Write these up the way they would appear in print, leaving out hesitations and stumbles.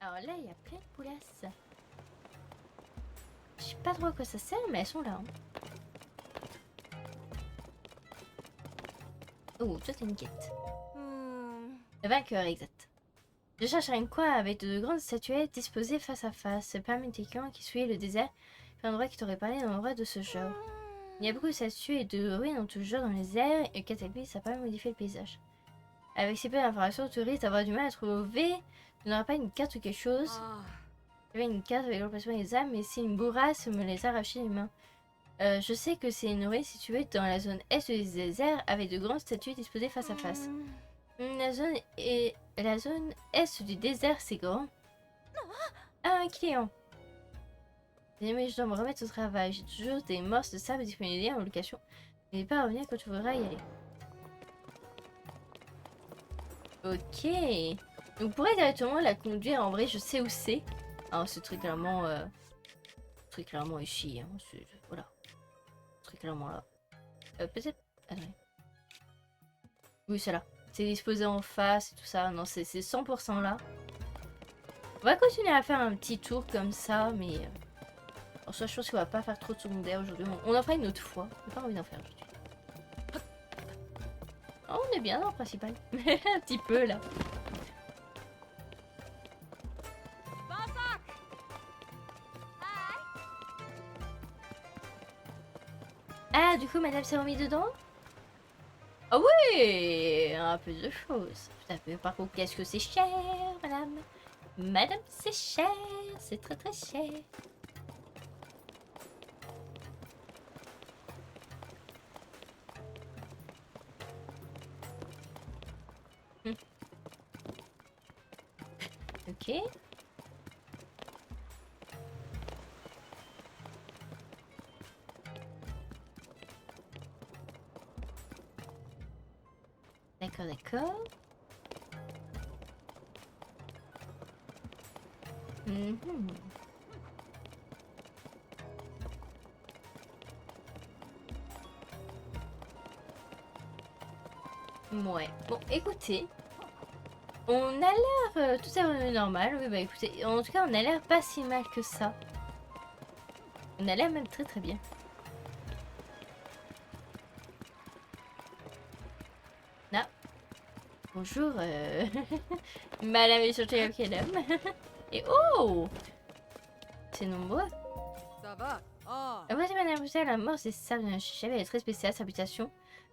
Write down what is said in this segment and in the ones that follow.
Alors là, il y a plein de poulasses. Je sais pas trop à quoi ça sert, mais elles sont là. Hein. Oh, toi t'as une quête. Le vainqueur, exact. Je cherche un coin avec de grandes statuettes disposées face à face. Parmi tes camps qui suivent le désert, un endroit qui t'aurait parlé d'un endroit de ce genre. Il y a beaucoup de statues et de ruines en tout genre dans les airs, et le cataclysme ça a pas modifié le paysage. Avec si peu d'informations, tu risques d'avoir du mal à trouver. Tu n'auras pas une carte ou quelque chose. J'avais une carte avec l'emplacement des âmes, mais c'est une bourrasse me les a arrachées les mains. Je sais que c'est une ruine située dans la zone est du désert avec de grandes statues disposées face à face. La zone est du désert, c'est grand. Ah, un client. Mais je dois me remettre au travail. J'ai toujours des morses de sable disponibles en location. N'hésite pas à revenir quand tu voudras y aller. Ok. Donc, on pourrait directement la conduire. En vrai, je sais où c'est. Alors, c'est très clairement ici. Hein. Voilà. Très clairement là. Peut-être. Attendez. Oui, c'est là. C'est disposé en face et tout ça. Non, c'est 100% là. On va continuer à faire un petit tour comme ça, mais... En soi, je pense qu'on va pas faire trop de secondaires aujourd'hui. On en fera une autre fois. J'ai pas envie d'en faire aujourd'hui. Oh, on est bien dans le principal. Un petit peu là. Ah, du coup, madame s'est remis dedans? Ah oui, un peu de choses. Tout à fait. Par contre, qu'est-ce que c'est cher, madame? Madame, c'est cher. C'est très très cher. Ok. D'accord, d'accord. Ouais. Bon, écoutez. On a l'air tout est revenu normal. Oui, bah écoutez, en tout cas, on a l'air pas si mal que ça. On a l'air même très très bien. Ah. Bonjour, Madame est surtout quel homme. Et oh, c'est nombreux. Ça va. Ah. Voici Madame Roussel, la mort c'est ça d'un chef, elle est très spéciale, sa réputation.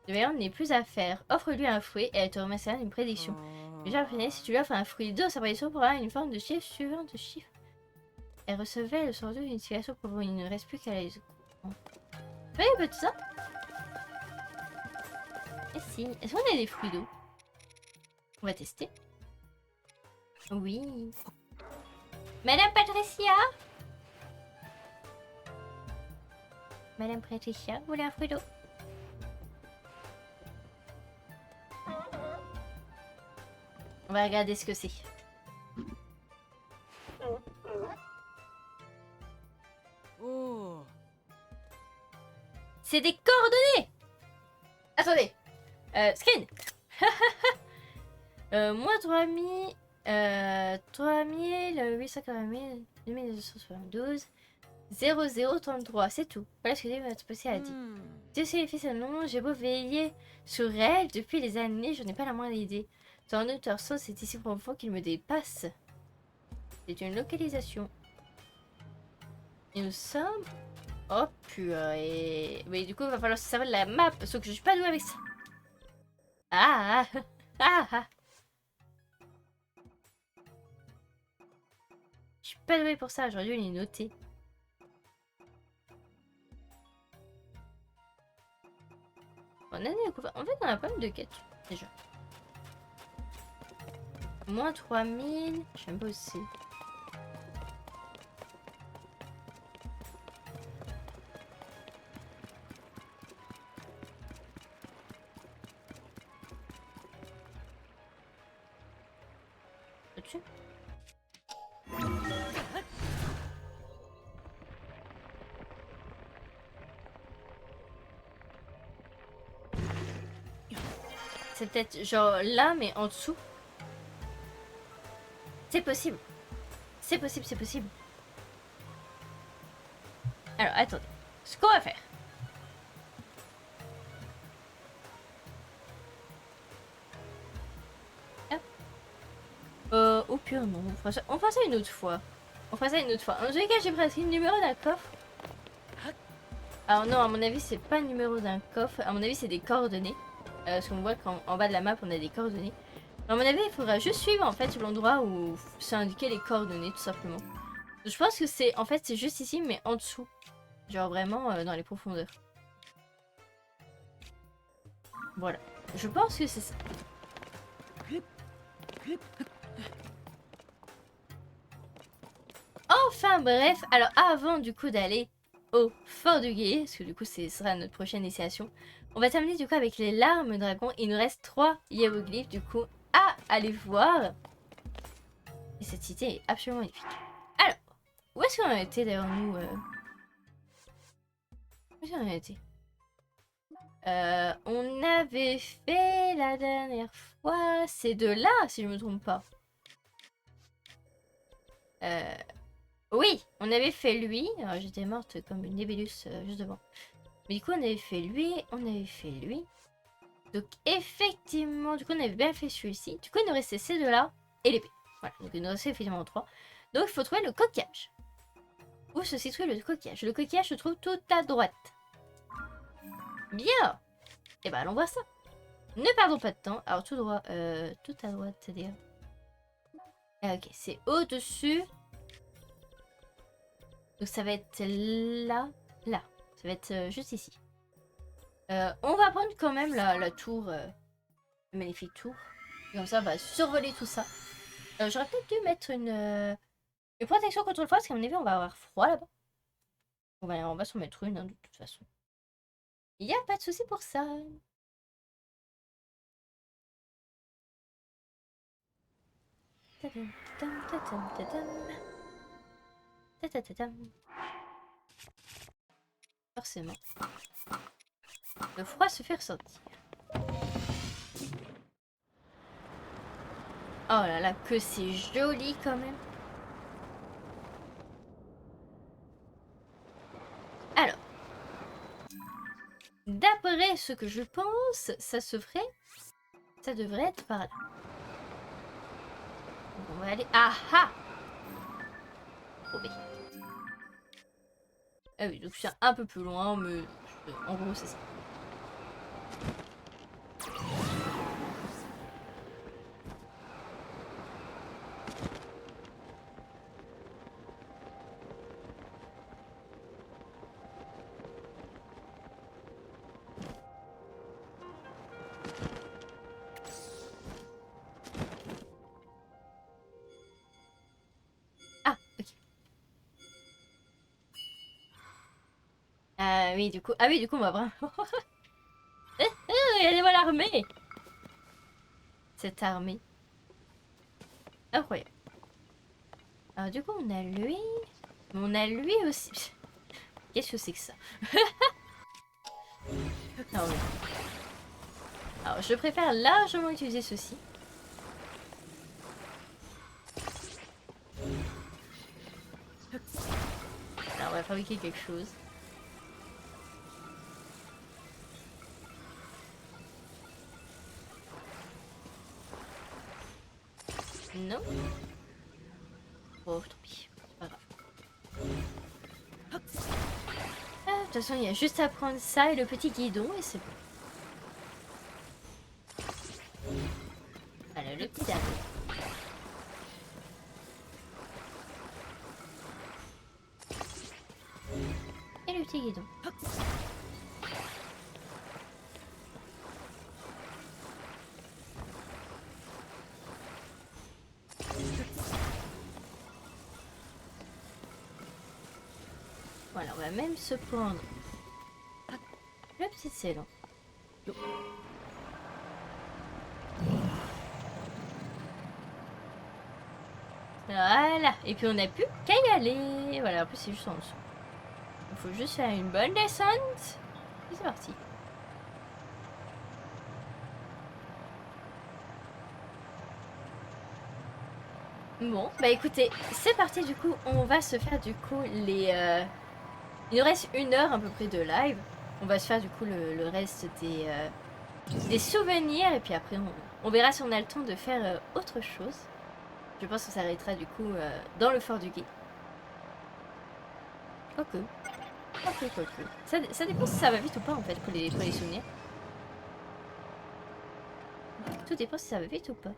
De meilleur n'est plus à faire. Offre-lui un fruit et elle te remerciera d'une prédiction. Déjà apprenez, si tu lui offres un fruit d'eau, sa prédiction pourra une forme de chiffre suivant de chiffre. Elle recevait le sort d'une situation pour il ne reste plus qu'à les autres. Oui, un peu de ça. Et si, est-ce qu'on a des fruits d'eau? On va tester. Oui. Madame Patricia? Madame Patricia, vous voulez un fruit d'eau? On va regarder ce que c'est. Oh. C'est des coordonnées! Attendez. Screen. Moins 3000... 3880 2272 0033, c'est tout. Voilà ce que votre passé a dit. Je sais les fils et non, j'ai beau veiller sur elle depuis les années, je n'ai pas la moindre idée. Ton auteur sauce est ici profond qu'il me dépasse. C'est une localisation. Et nous sommes... Oh purée. Mais du coup, il va falloir se servir de la map, sauf que je suis pas douée avec ça. Ah ah ah ah. Je suis pas douée pour ça, j'aurais dû les noter. On a découvert... En fait, on a pas mal de quêtes, déjà. Moins 3000... J'aime pas aussi. Au-dessus. C'est peut-être genre là, mais en dessous. C'est possible. C'est possible, c'est possible. Alors, attendez. Ce qu'on va faire. Oh pire, non. On fera ça une autre fois. On fera ça une autre fois. En tout cas, j'ai pris le numéro d'un coffre. Alors non, à mon avis, c'est pas le numéro d'un coffre. À mon avis, c'est des coordonnées. Parce qu'on voit qu'en bas de la map, on a des coordonnées. Mais à mon avis, il faudra juste suivre en fait l'endroit où c'est indiqué les coordonnées, tout simplement. Je pense que c'est en fait c'est juste ici, mais en dessous. Genre vraiment dans les profondeurs. Voilà. Je pense que c'est ça. Enfin bref, alors avant du coup d'aller au Fort du Guet, parce que du coup ce sera notre prochaine initiation, on va terminer du coup avec les larmes dragon. Il nous reste 3 hiéroglyphes du coup à aller voir. Et cette cité est absolument magnifique. Alors, où est-ce qu'on a été d'ailleurs nous Où est-ce qu'on a été on avait fait la dernière fois, c'est de là si je me trompe pas. Oui, on avait fait lui. Alors j'étais morte comme une Nébélus juste devant. Mais du coup on avait fait lui, on avait fait lui. Donc effectivement, du coup on avait bien fait celui-ci. Du coup il nous restait ces deux-là et l'épée. Voilà, donc il nous restait effectivement 3. Donc il faut trouver le coquillage. Où se situe le coquillage? Le coquillage se trouve tout à droite. Bien. Et bah allons voir ça. Ne perdons pas de temps. Alors tout droit, tout à droite, c'est-à-dire... Ah, ok, c'est au-dessus. Donc ça va être là, là. Ça va être juste ici. On va prendre quand même la tour, la magnifique tour. Comme ça, on va survoler tout ça. J'aurais peut-être dû mettre une protection contre le froid, parce qu'à mon avis, on va avoir froid là-bas. On va s'en mettre une, hein, de toute façon. Il n'y a pas de souci pour ça. Forcément. Le froid se fait ressentir. Oh là là, que c'est joli quand même. Alors, d'après ce que je pense, ça se ferait... Ça devrait être par là. Donc on va aller... Ah ah! Trouvé. Ah oui, donc c'est un peu plus loin, mais en gros c'est ça. Ah, ok. Oui, du coup... Ah oui, du coup, on va vraiment... Regardez-moi l'armée! Cette armée. Incroyable. Alors du coup, on a lui... Mais on a lui aussi. Qu'est-ce que c'est que ça? Ah oui. Alors, je préfère largement utiliser ceci. Alors, on va fabriquer quelque chose. Non. Bon, tant pis. C'est pas grave. Ah, de toute façon, il y a juste à prendre ça et le petit guidon et c'est bon. Voilà, le petit dernier. Et le petit guidon. Voilà, on va même se prendre le petit scellant. Voilà, et puis on n'a plus qu'à y aller. Voilà, en plus c'est juste en dessous. Il faut juste faire une bonne descente. Et c'est parti. Bon, bah écoutez, c'est parti du coup, on va se faire du coup les... Il nous reste 1 heure à peu près de live. On va se faire du coup le reste des souvenirs et puis après on verra si on a le temps de faire autre chose. Je pense que ça s'arrêtera du coup dans le fort du guet. Quoique. Quoique. Ça dépend si ça va vite ou pas en fait pour les souvenirs. Tout dépend si ça va vite ou pas.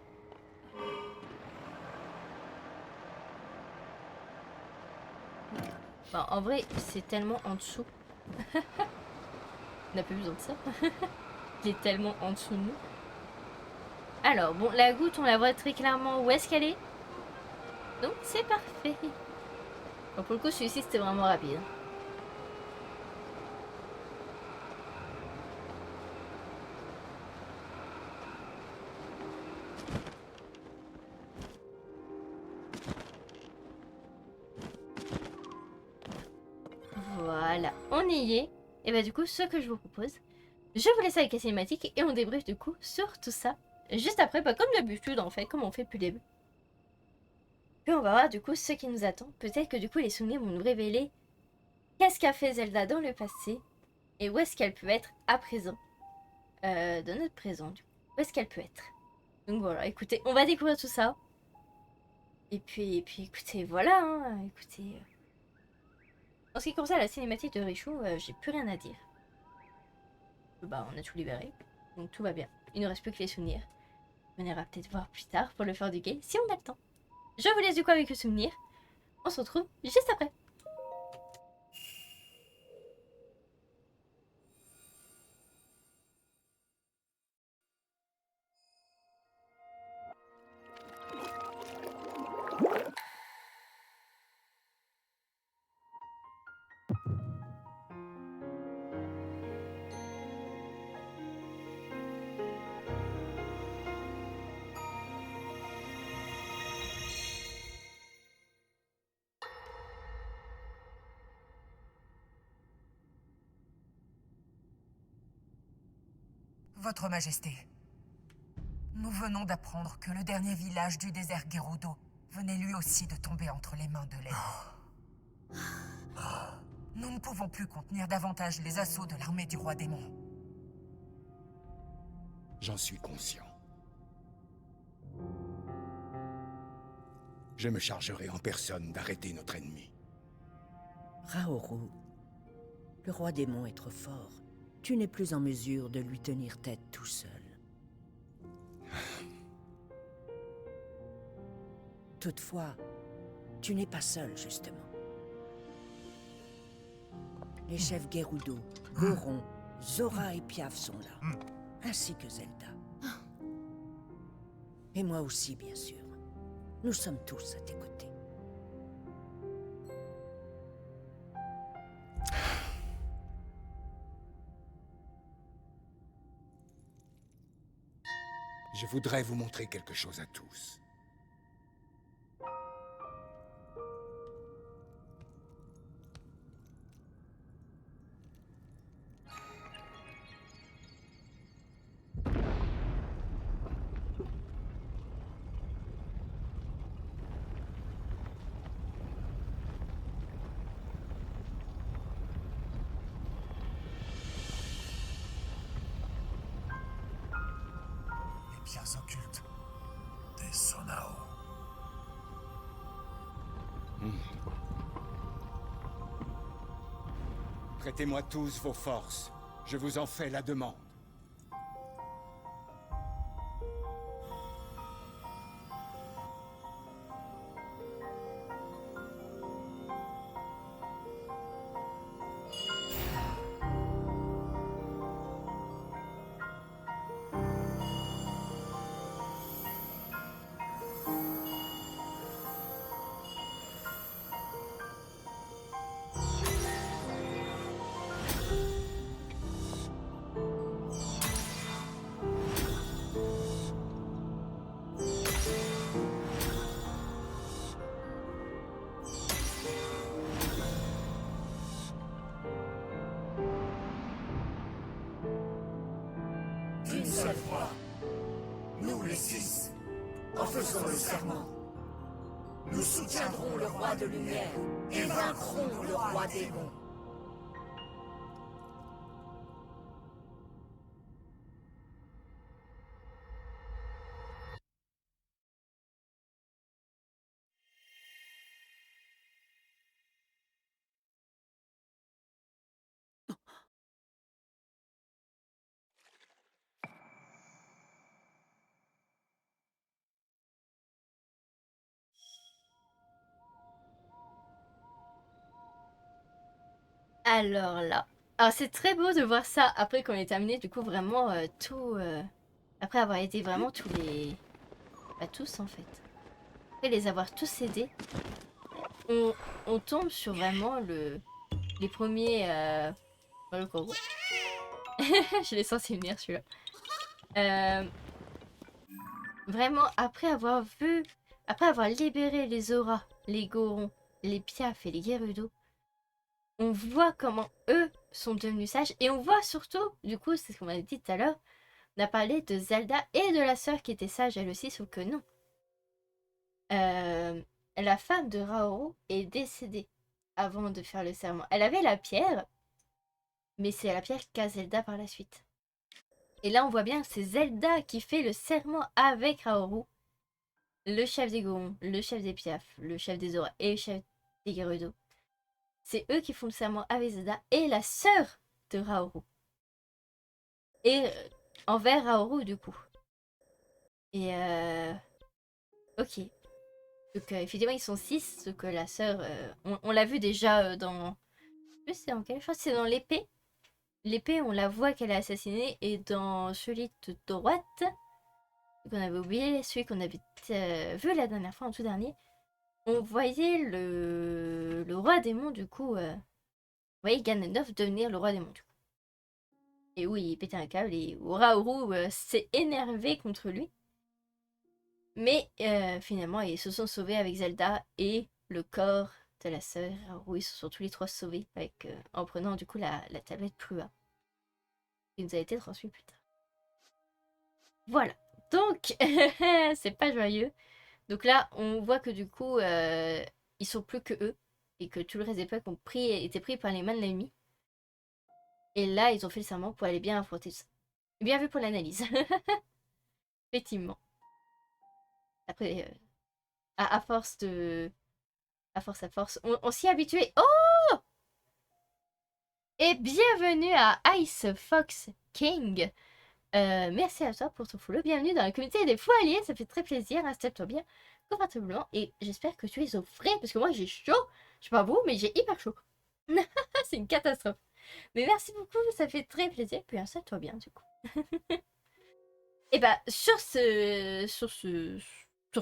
Bon, en vrai, c'est tellement en dessous. On n'a plus besoin de ça. Il est tellement en dessous de nous. Alors, bon, la goutte, on la voit très clairement où est-ce qu'elle est. Donc, c'est parfait. Bon, pour le coup, celui-ci, c'était vraiment rapide. Voilà, on y est. Et bah du coup, ce que je vous propose, je vous laisse avec la cinématique et on débriefe du coup sur tout ça. Juste après, bah, comme d'habitude en fait, comme on fait depuis le début. Puis on va voir du coup ce qui nous attend. Peut-être que du coup les souvenirs vont nous révéler qu'est-ce qu'a fait Zelda dans le passé et où est-ce qu'elle peut être à présent. Dans notre présent du coup. Où est-ce qu'elle peut être. Donc voilà, écoutez, on va découvrir tout ça. Et puis écoutez, voilà, hein, écoutez... En ce qui concerne la cinématique de Richu, j'ai plus rien à dire. Bah, on a tout libéré, donc tout va bien. Il ne reste plus que les souvenirs. On ira peut-être voir plus tard pour le fort du guet, si on a le temps. Je vous laisse du coup avec le souvenir. On se retrouve juste après. Votre Majesté, nous venons d'apprendre que le dernier village du désert Gerudo venait lui aussi de tomber entre les mains de l'ennemi. Nous ne pouvons plus contenir davantage les assauts de l'armée du roi démon. J'en suis conscient. Je me chargerai en personne d'arrêter notre ennemi. Raoru, le roi démon est trop fort. Tu n'es plus en mesure de lui tenir tête tout seul. Toutefois, tu n'es pas seul, justement. Les chefs Gerudo, Goron, Zora et Piaf sont là, ainsi que Zelda. Et moi aussi, bien sûr. Nous sommes tous à tes côtés. Je voudrais vous montrer quelque chose à tous. Pierres occultes des Sonao. Prêtez-moi tous vos forces. Je vous en fais la demande. D'une seule fois, nous les 6, en faisant le serment, soutiendrons le roi de lumière et vaincrons le roi démon. Alors là. Alors c'est très beau de voir ça après qu'on ait terminé du coup vraiment tout. Après avoir aidé vraiment tous les. Pas tous en fait. Après les avoir tous aidés. On tombe sur vraiment les premiers. Le corbeau. Je l'ai senti venir celui-là. Vraiment après avoir vu. Après avoir libéré les auras, les gorons, les piafs et les Gerudo. On voit comment eux sont devenus sages. Et on voit surtout, du coup, c'est ce qu'on m'a dit tout à l'heure, on a parlé de Zelda et de la sœur qui était sage elle aussi, sauf que non. La femme de Raoru est décédée avant de faire le serment. Elle avait la pierre, mais c'est la pierre qu'a Zelda par la suite. Et là, on voit bien que c'est Zelda qui fait le serment avec Raoru, le chef des Gorons, le chef des Piafs, le chef des Auras et le chef des Gerudo. C'est eux qui font le serment avec Zelda et la sœur de Raoru. Et envers Raoru, du coup. Et ok. Donc effectivement, ils sont 6. Donc la sœur, on l'a vu déjà dans... Je sais dans quelle chose, c'est dans l'épée. L'épée, on la voit qu'elle est assassinée. Et dans celui de droite, qu'on avait oublié, celui qu'on avait vu la dernière fois, en tout dernier, on voyait le roi démon, du coup... vous voyez Ganondorf devenir le roi démon, du coup. Et oui, il pétait un câble et Raoru s'est énervé contre lui. Mais finalement, ils se sont sauvés avec Zelda et le corps de la sœur Raoru. Ils se sont tous les trois sauvés avec, en prenant du coup la tablette Prua. Qui nous a été transmise plus tard. Voilà. Donc, c'est pas joyeux. Donc là, on voit que du coup, ils sont plus que eux. Et que tout le reste des peuples ont été pris par les mains de l'ennemi. Et là, ils ont fait le serment pour aller bien affronter ça. Bien vu pour l'analyse. Effectivement. Après, à force de... À force, on s'y est habitué. Oh! Et bienvenue à Ice Fox King. Merci à toi pour ton follow. Bienvenue dans la communauté des fous alliés. Ça fait très plaisir. Installe-toi bien confortablement. Et j'espère que tu es au frais. Parce que moi, j'ai chaud. Je sais pas vous, mais j'ai hyper chaud. C'est une catastrophe. Mais merci beaucoup. Ça fait très plaisir. Puis installe-toi bien, du coup. Et bah, sur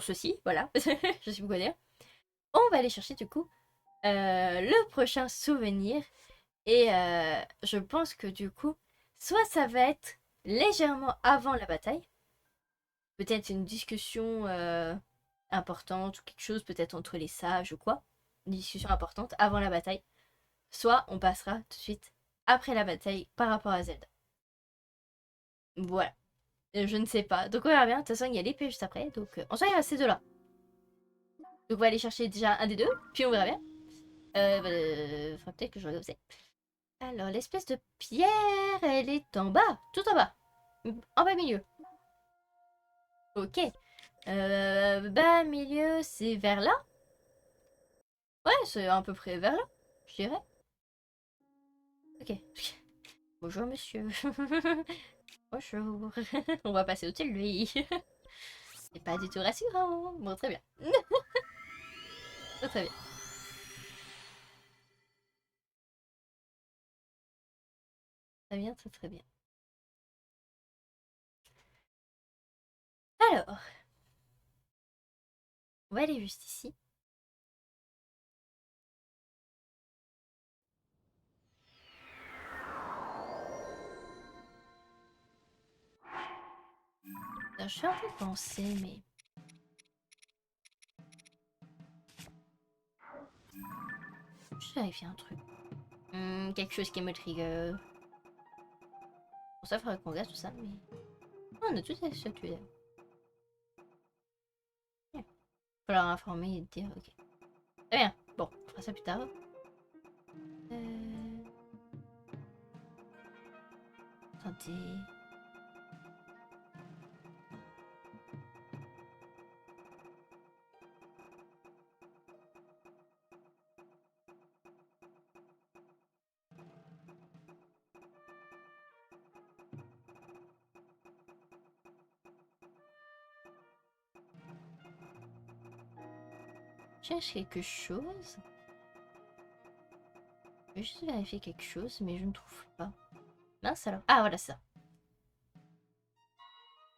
ceci, voilà. Je sais pas quoi dire. On va aller chercher, du coup, le prochain souvenir. Et je pense que du coup, soit ça va être légèrement avant la bataille, peut-être une discussion importante ou quelque chose, peut-être entre les sages ou quoi, une discussion importante avant la bataille, soit on passera tout de suite après la bataille par rapport à Zelda. Voilà. Je ne sais pas. Donc on verra bien. De toute façon, il y a l'épée juste après. Donc en soi, il y a ces deux-là. Donc on va aller chercher déjà un des deux, puis on verra bien. Faudra peut-être que je regarde où c'est. Alors, l'espèce de pierre, elle est en bas, tout en bas. En bas milieu. Ok. Bas milieu, c'est vers là? Ouais, c'est à peu près vers là, je dirais. Ok. Bonjour, monsieur. Bonjour. On va passer au-dessus de lui. C'est pas du tout rassurant. Bon, très bien. Très, très bien. Très bien, très très bien. Alors, on va aller juste ici. Alors, je suis en train de penser, mais... Je vais vérifier un truc. Quelque chose qui me trigger. Pour ça, il faudrait qu'on regarde tout ça, mais... On a tout à statuer. Il va falloir informer et dire, ok. Très bien. Bon, on fera ça plus tard. Attendez. Je cherche quelque chose. Je vais juste vérifier quelque chose, mais je ne trouve pas. Mince alors. Ah, voilà ça.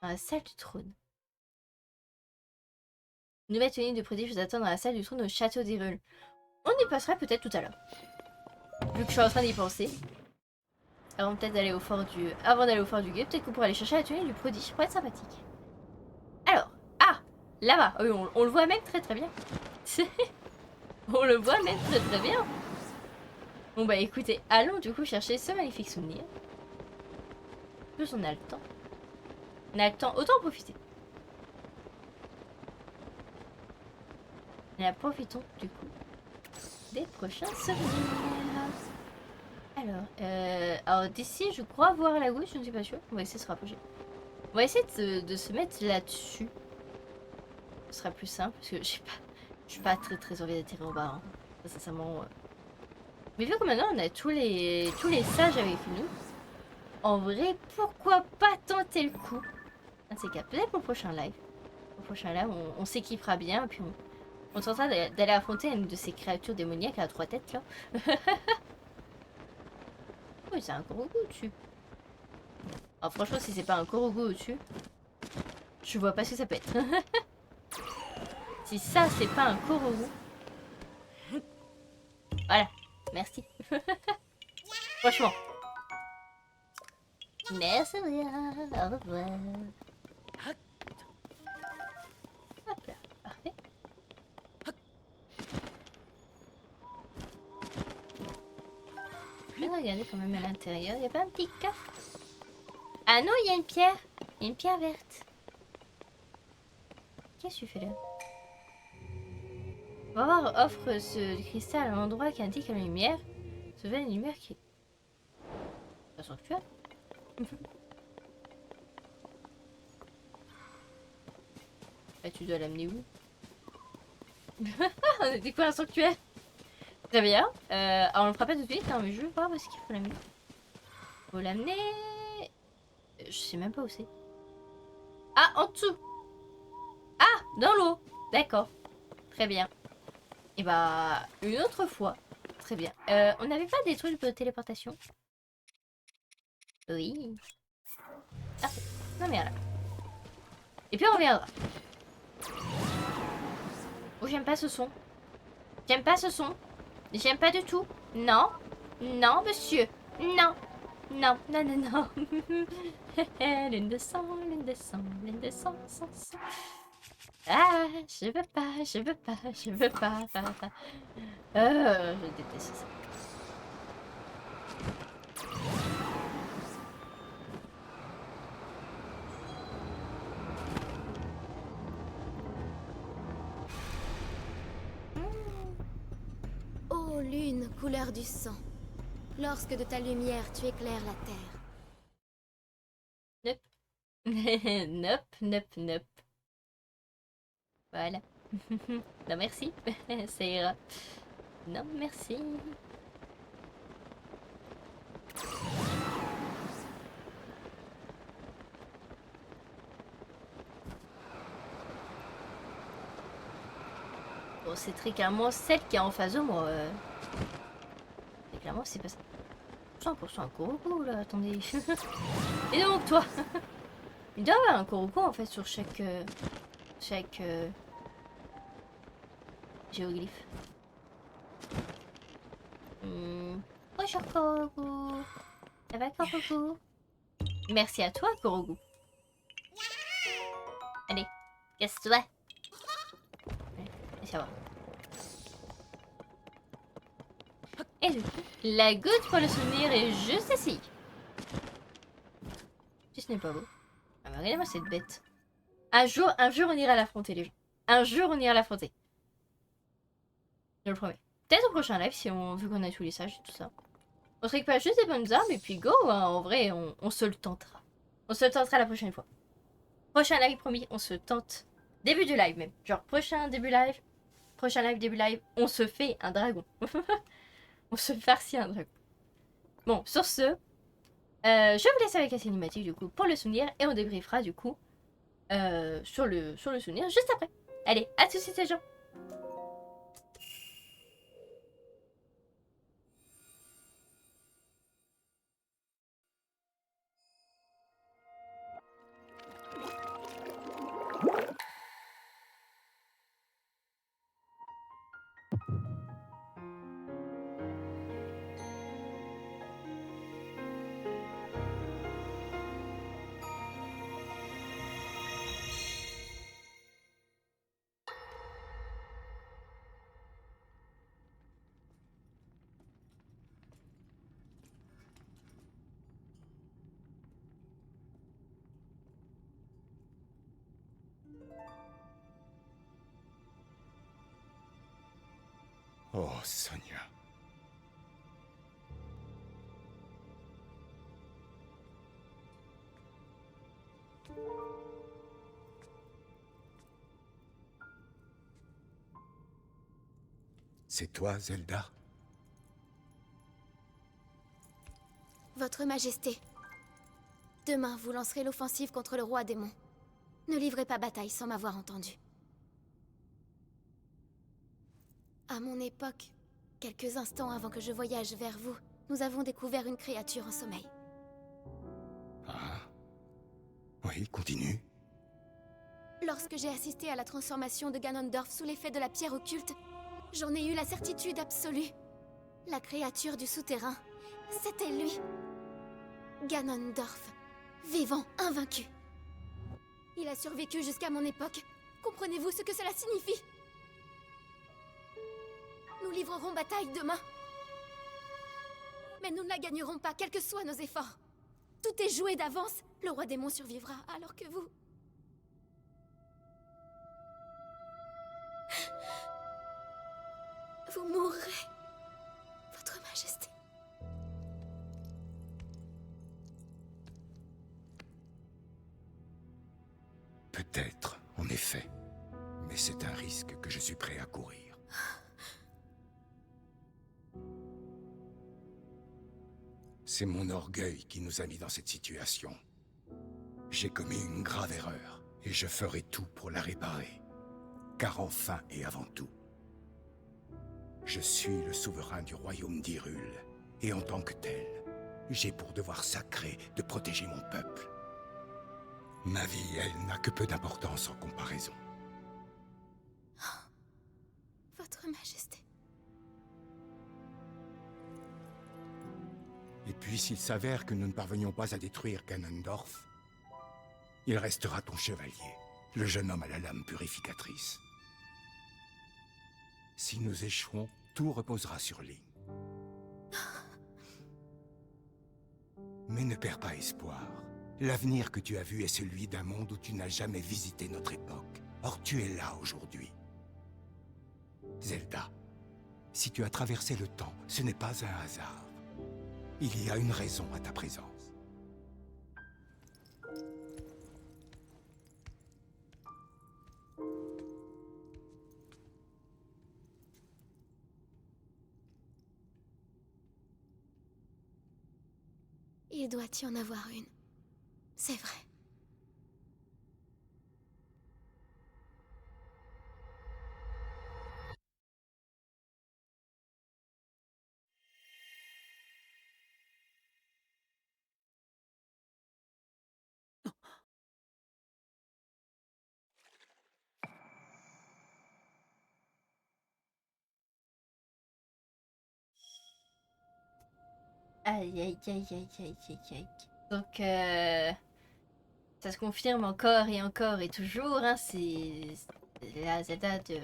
Dans la salle du trône. Une nouvelle tenue de prodige vous attend dans la salle du trône au château d'Hyrule. On y passera peut-être tout à l'heure. Vu que je suis en train d'y penser. Avant peut-être d'aller au fort du... Avant d'aller au fort du guet, peut-être qu'on pourrait aller chercher la tenue du prodige. Ça pourrait être sympathique. Alors. Ah, là-bas. Oui, on le voit même très très bien. On le voit même très très bien. Bon bah écoutez, allons du coup chercher ce magnifique souvenir. En plus on a le temps. On a le temps, autant en profiter. Et là, profitons du coup des prochains souvenirs. Alors d'ici je crois voir la gauche, je ne suis pas sûre. On va essayer de se rapprocher. On va essayer de se mettre là-dessus. Ce sera plus simple parce que je suis pas très envie d'atterrir au bas. Hein. Sincèrement. Mais vu que maintenant on a tous les sages avec nous, en vrai, pourquoi pas tenter le coup? Un de ces cas. Peut-être pour le prochain live. Au prochain live, on s'équipera bien, puis on tentera d'aller affronter une de ces créatures démoniaques à 3 têtes là. Oui, c'est un Korogu au-dessus. Alors franchement, si c'est pas un Korogu au-dessus, je vois pas ce que ça peut être. Si ça, c'est pas un Korogu. Voilà. Merci. Franchement. Merci bien. Au revoir. Hop là. Parfait. Je vais regarder quand même à l'intérieur. Il n'y a pas un petit coffre? Ah non, il y a une pierre. Il y a une pierre verte. Qu'est-ce que tu fais là? On va voir, offre ce cristal à un endroit qui indique la lumière. Se fait une lumière qui... Ça sanctuaire. Et tu dois l'amener où? On était quoi un sanctuaire? Très bien. Alors on le fera pas tout de suite, hein, mais je vais voir où est-ce qu'il faut l'amener. Faut l'amener... Je sais même pas où c'est. Ah, en dessous. Ah, dans l'eau. D'accord. Très bien. Et bah, une autre fois. Très bien. On n'avait pas des trucs de téléportation? Oui. Parfait. Non mais voilà. Et puis on reviendra. Oh, j'aime pas ce son. J'aime pas ce son. J'aime pas du tout. Non. Non, monsieur. Non. Non, non, non, non. Lune de sang, lune de sang, lune de sang, sang, sang. Ah, je veux pas, je veux pas, je veux pas. Je déteste ça. Ô lune, couleur du sang, lorsque de ta lumière tu éclaires la terre. Nope. Nope, nope, nope. Voilà. Non, merci. Ça ira. Non, merci. Bon, c'est très clairement celle qui est en face de moi. Et clairement, c'est pas ça. 100% un Koroku là, attendez. Et donc, toi? Il doit y avoir un Koroku en fait sur chaque géoglyphe. Bonjour Korogu. Ça va Korogu? Merci à toi Korogu. Allez, casse-toi. Ça va. Et du coup, la goutte pour le souvenir est juste ici. Si ce n'est pas beau. Ah bah regardez-moi cette bête. Un jour on ira l'affronter les gens. Un jour on ira l'affronter. Je le promets. Peut-être au prochain live si on vu qu'on a tous les sages et tout ça. On se récupère juste des bonnes armes et puis go, hein, en vrai, on se le tentera. On se le tentera la prochaine fois. Prochain live, promis, on se tente. Début du live même. Genre, prochain début live, début live, on se fait un dragon. On se farcit un dragon. Bon, sur ce, je vous laisse avec la cinématique du coup pour le souvenir et on débriefera du coup sur le souvenir juste après. Allez, à tout de suite les gens. Oh, Sonia. C'est toi, Zelda? Votre Majesté. Demain, vous lancerez l'offensive contre le roi démon. Ne livrez pas bataille sans m'avoir entendu. À mon époque, quelques instants avant que je voyage vers vous, nous avons découvert une créature en sommeil. Ah. Oui, continue. Lorsque j'ai assisté à la transformation de Ganondorf sous l'effet de la pierre occulte, j'en ai eu la certitude absolue. La créature du souterrain, c'était lui. Ganondorf, vivant, invaincu. Il a survécu jusqu'à mon époque. Comprenez-vous ce que cela signifie? Nous livrerons bataille demain. Mais nous ne la gagnerons pas, quels que soient nos efforts. Tout est joué d'avance. Le roi démon survivra, alors que vous... Vous mourrez, Votre Majesté. Peut-être, en effet. Mais c'est un risque que je suis prêt à courir. C'est mon orgueil qui nous a mis dans cette situation. J'ai commis une grave erreur, et je ferai tout pour la réparer. Car enfin et avant tout, je suis le souverain du royaume d'Hyrule, et en tant que tel, j'ai pour devoir sacré de protéger mon peuple. Ma vie, elle, n'a que peu d'importance en comparaison. Votre Majesté. Et puis s'il s'avère que nous ne parvenions pas à détruire Ganondorf, il restera ton chevalier, le jeune homme à la lame purificatrice. Si nous échouons, tout reposera sur Link. Mais ne perds pas espoir. L'avenir que tu as vu est celui d'un monde où tu n'as jamais visité notre époque. Or tu es là aujourd'hui. Zelda, si tu as traversé le temps, ce n'est pas un hasard. Il y a une raison à ta présence. Il doit y en avoir une. C'est vrai. Aïe aïe aïe aïe aïe aïe aïe. Donc ça se confirme encore et toujours, hein, c'est la Zelda de...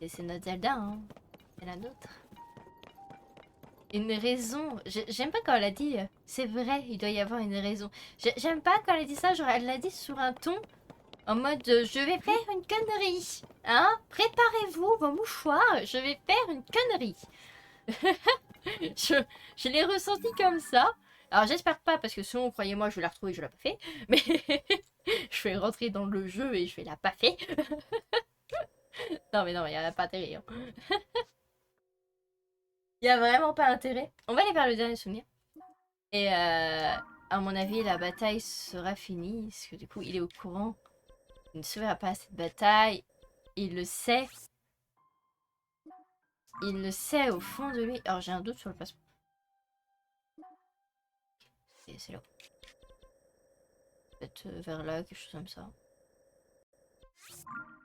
C'est notre Zelda, hein. C'est la nôtre. Une raison. J'aime pas quand elle a dit c'est vrai, il doit y avoir une raison. J'aime pas quand elle a dit ça, genre elle l'a dit sur un ton en mode je vais faire une connerie. hein, préparez-vous vos mouchoirs, je vais faire une connerie. je l'ai ressenti comme ça. Alors j'espère pas, parce que sinon, croyez-moi, je vais la retrouver, je l'ai pas fait. Mais je vais rentrer dans le jeu et je vais la pas fait. Non mais non, il n'y a pas intérêt. Hein. Il n'y a vraiment pas intérêt. On va aller vers le dernier souvenir. Et à mon avis, la bataille sera finie. Parce que du coup, il est au courant. Il ne se verra pas à cette bataille. Il le sait. Il le sait au fond de lui. Alors j'ai un doute sur le passeport. C'est là. Peut-être vers là, quelque chose comme ça.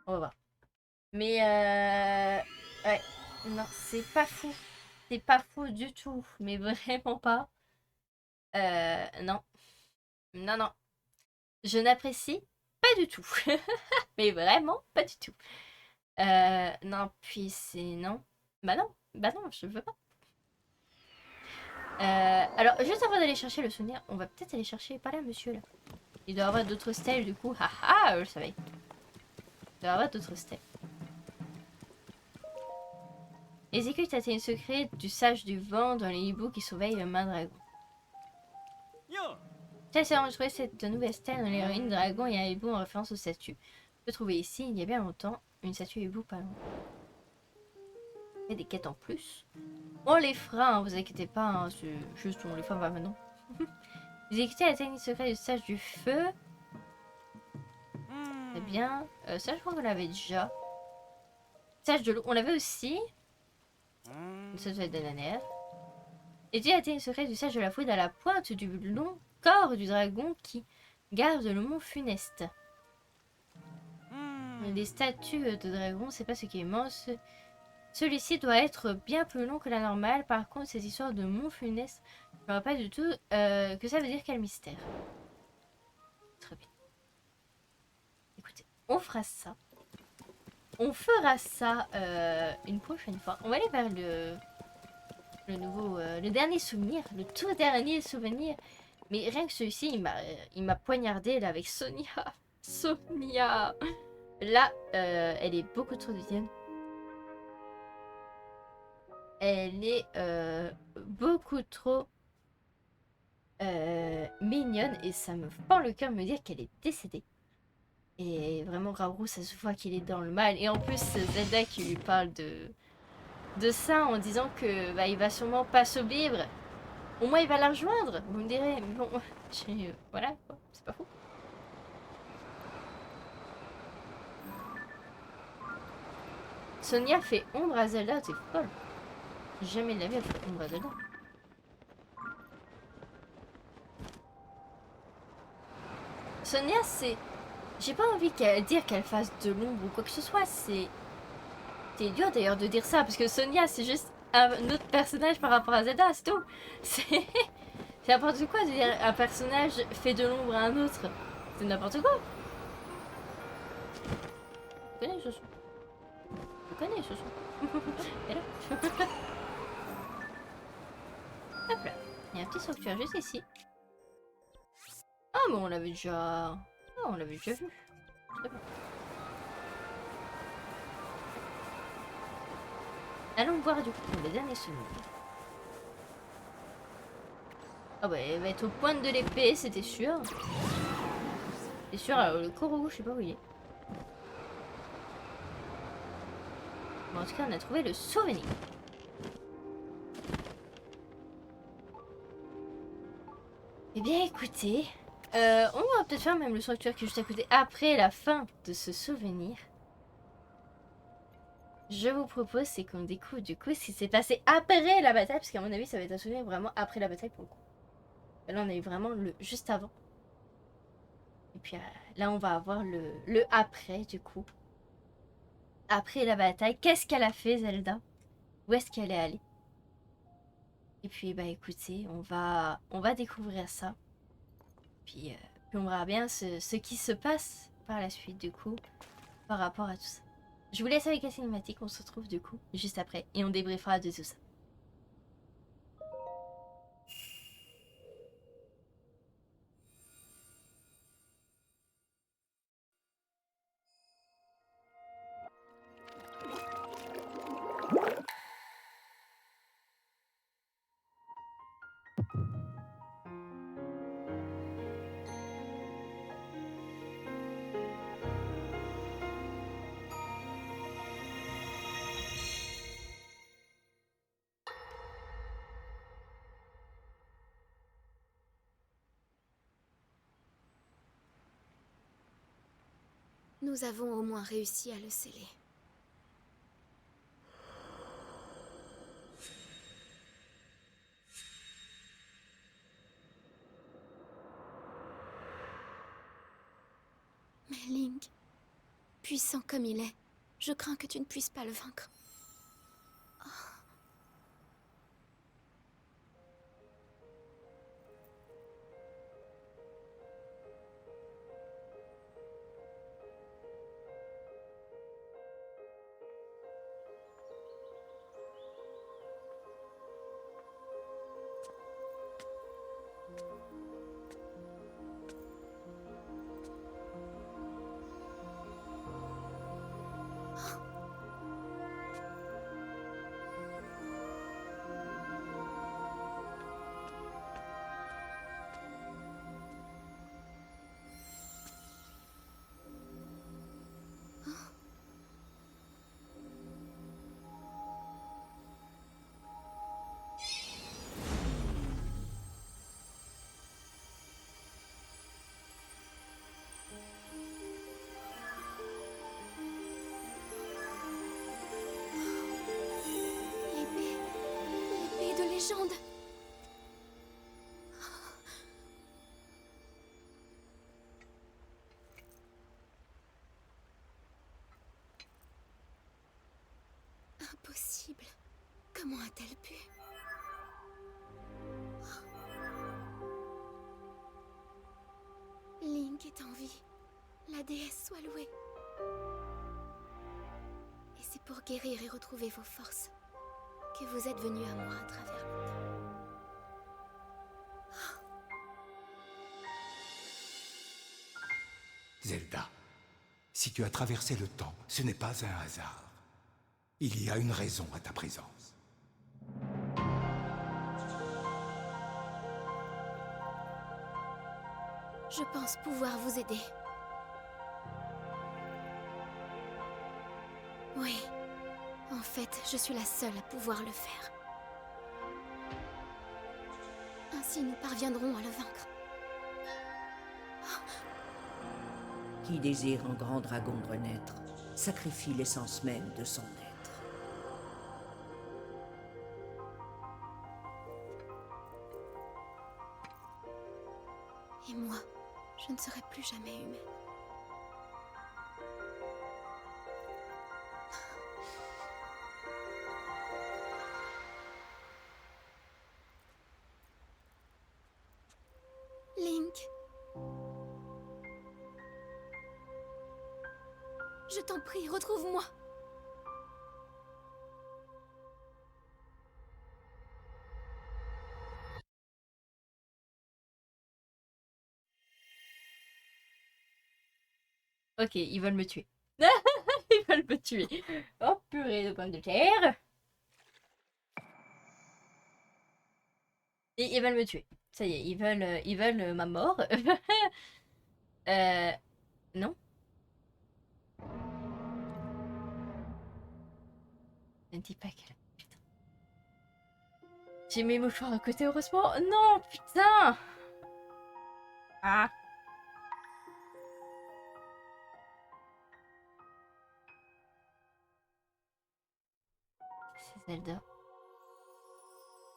On va voir. Mais ouais. Non, c'est pas fou. C'est pas fou du tout. Mais vraiment pas. Non. Non, non. Je n'apprécie pas du tout. Mais vraiment pas du tout. Non, puis c'est non. Bah non. Bah non, je veux pas. Alors, juste avant d'aller chercher le souvenir, on va peut-être aller chercher pas là, monsieur, là. Il doit y avoir d'autres stèles, du coup. Haha, je le savais. Il doit y avoir d'autres stèles. Exécute la technique secrète du sage du vent dans les hiboux qui surveillent le main dragon. J'ai enregistré cette nouvelle stèle dans les ruines dragon et un hibou en référence aux statues. Je peux trouver ici, il y a bien longtemps, une statue hibou pas loin. Il y a des quêtes en plus. On les fera, hein, vous inquiétez pas, hein, c'est juste on les fera maintenant. Exécuter la technique secrète du sage du feu. Très bien. Ça, je crois qu'on l'avait déjà. Sage de l'eau, on l'avait aussi. Ça doit être de la neige. Étudier la technique secrète du sage de la foudre à la pointe du long corps du dragon qui garde le mont funeste. Les statues de dragon, c'est pas ce qui est immense. Celui-ci doit être bien plus long que la normale. Par contre, cette histoire de mont funeste, je ne vois pas du tout que ça veut dire quel mystère. Très bien. Écoutez, on fera ça. On fera ça une prochaine fois. On va aller vers le dernier souvenir, le tout dernier souvenir. Mais rien que celui-ci, il m'a poignardé là avec Sonia. Sonia. Là, elle est beaucoup trop deuxième. Elle est beaucoup trop mignonne et ça me fend le cœur de me dire qu'elle est décédée. Et vraiment, Raoru, ça se voit qu'il est dans le mal. Et en plus, Zelda qui lui parle de ça en disant que bah, il va sûrement pas survivre. Au moins, il va la rejoindre. Vous me direz, mais bon, voilà, c'est pas fou. Sonia fait ombre à Zelda, c'est folle. Jamais de la vie, elle fait ombre à Zelda. Sonia, c'est... J'ai pas envie qu'elle dire qu'elle fasse de l'ombre ou quoi que ce soit, c'est... C'est idiot d'ailleurs de dire ça, parce que Sonia, c'est juste un autre personnage par rapport à Zelda, c'est tout. C'est n'importe quoi de dire un personnage fait de l'ombre à un autre. C'est n'importe quoi. Je connais ce son. Je connais ce son. Et là. Hop là. Il y a un petit sanctuaire juste ici. Ah, mais on l'avait déjà... Ah, on l'avait déjà vu. Très bien. Allons voir du coup les derniers souvenirs. Ah bah elle va être au point de l'épée, c'était sûr. C'est sûr, alors le Korogu, je sais pas où il est. Bon, en tout cas, on a trouvé le souvenir. Eh bien écoutez, on va peut-être faire même le sanctuaire qui est juste à côté après la fin de ce souvenir. Je vous propose, c'est qu'on découvre du coup ce qui s'est passé après la bataille, parce qu'à mon avis, ça va être un souvenir vraiment après la bataille pour le coup. Là, on a eu vraiment le juste avant. Et puis là, on va avoir le après, du coup. Après la bataille, qu'est-ce qu'elle a fait, Zelda? Où est-ce qu'elle est allée? Et puis, bah écoutez, on va découvrir ça. Puis on verra bien ce qui se passe par la suite, du coup, par rapport à tout ça. Je vous laisse avec la cinématique, on se retrouve du coup juste après et on débriefera de tout ça. Nous avons au moins réussi à le sceller. Mais Link, puissant comme il est, je crains que tu ne puisses pas le vaincre. L'épée de légende. Impossible. Comment a-t-elle pu? Link est en vie. La déesse soit louée. Et c'est pour guérir et retrouver vos forces que vous êtes venu à moi à travers le temps. Zelda, si tu as traversé le temps, ce n'est pas un hasard. Il y a une raison à ta présence. Je pense pouvoir vous aider. Oui. En fait, je suis la seule à pouvoir le faire. Ainsi, nous parviendrons à le vaincre. Qui désire un grand dragon renaître, sacrifie l'essence même de son être. Et moi, je ne serai plus jamais humaine. Link. Je t'en prie, retrouve-moi. Ok, ils veulent me tuer. Ils veulent me tuer. Oh purée de pommes de terre. Et ils veulent me tuer. Ça y est, ils veulent ma mort. Non. Ne dis pas qu'elle... Putain. J'ai mes mouchoirs à côté, heureusement. Non, putain. Ah. C'est Zelda.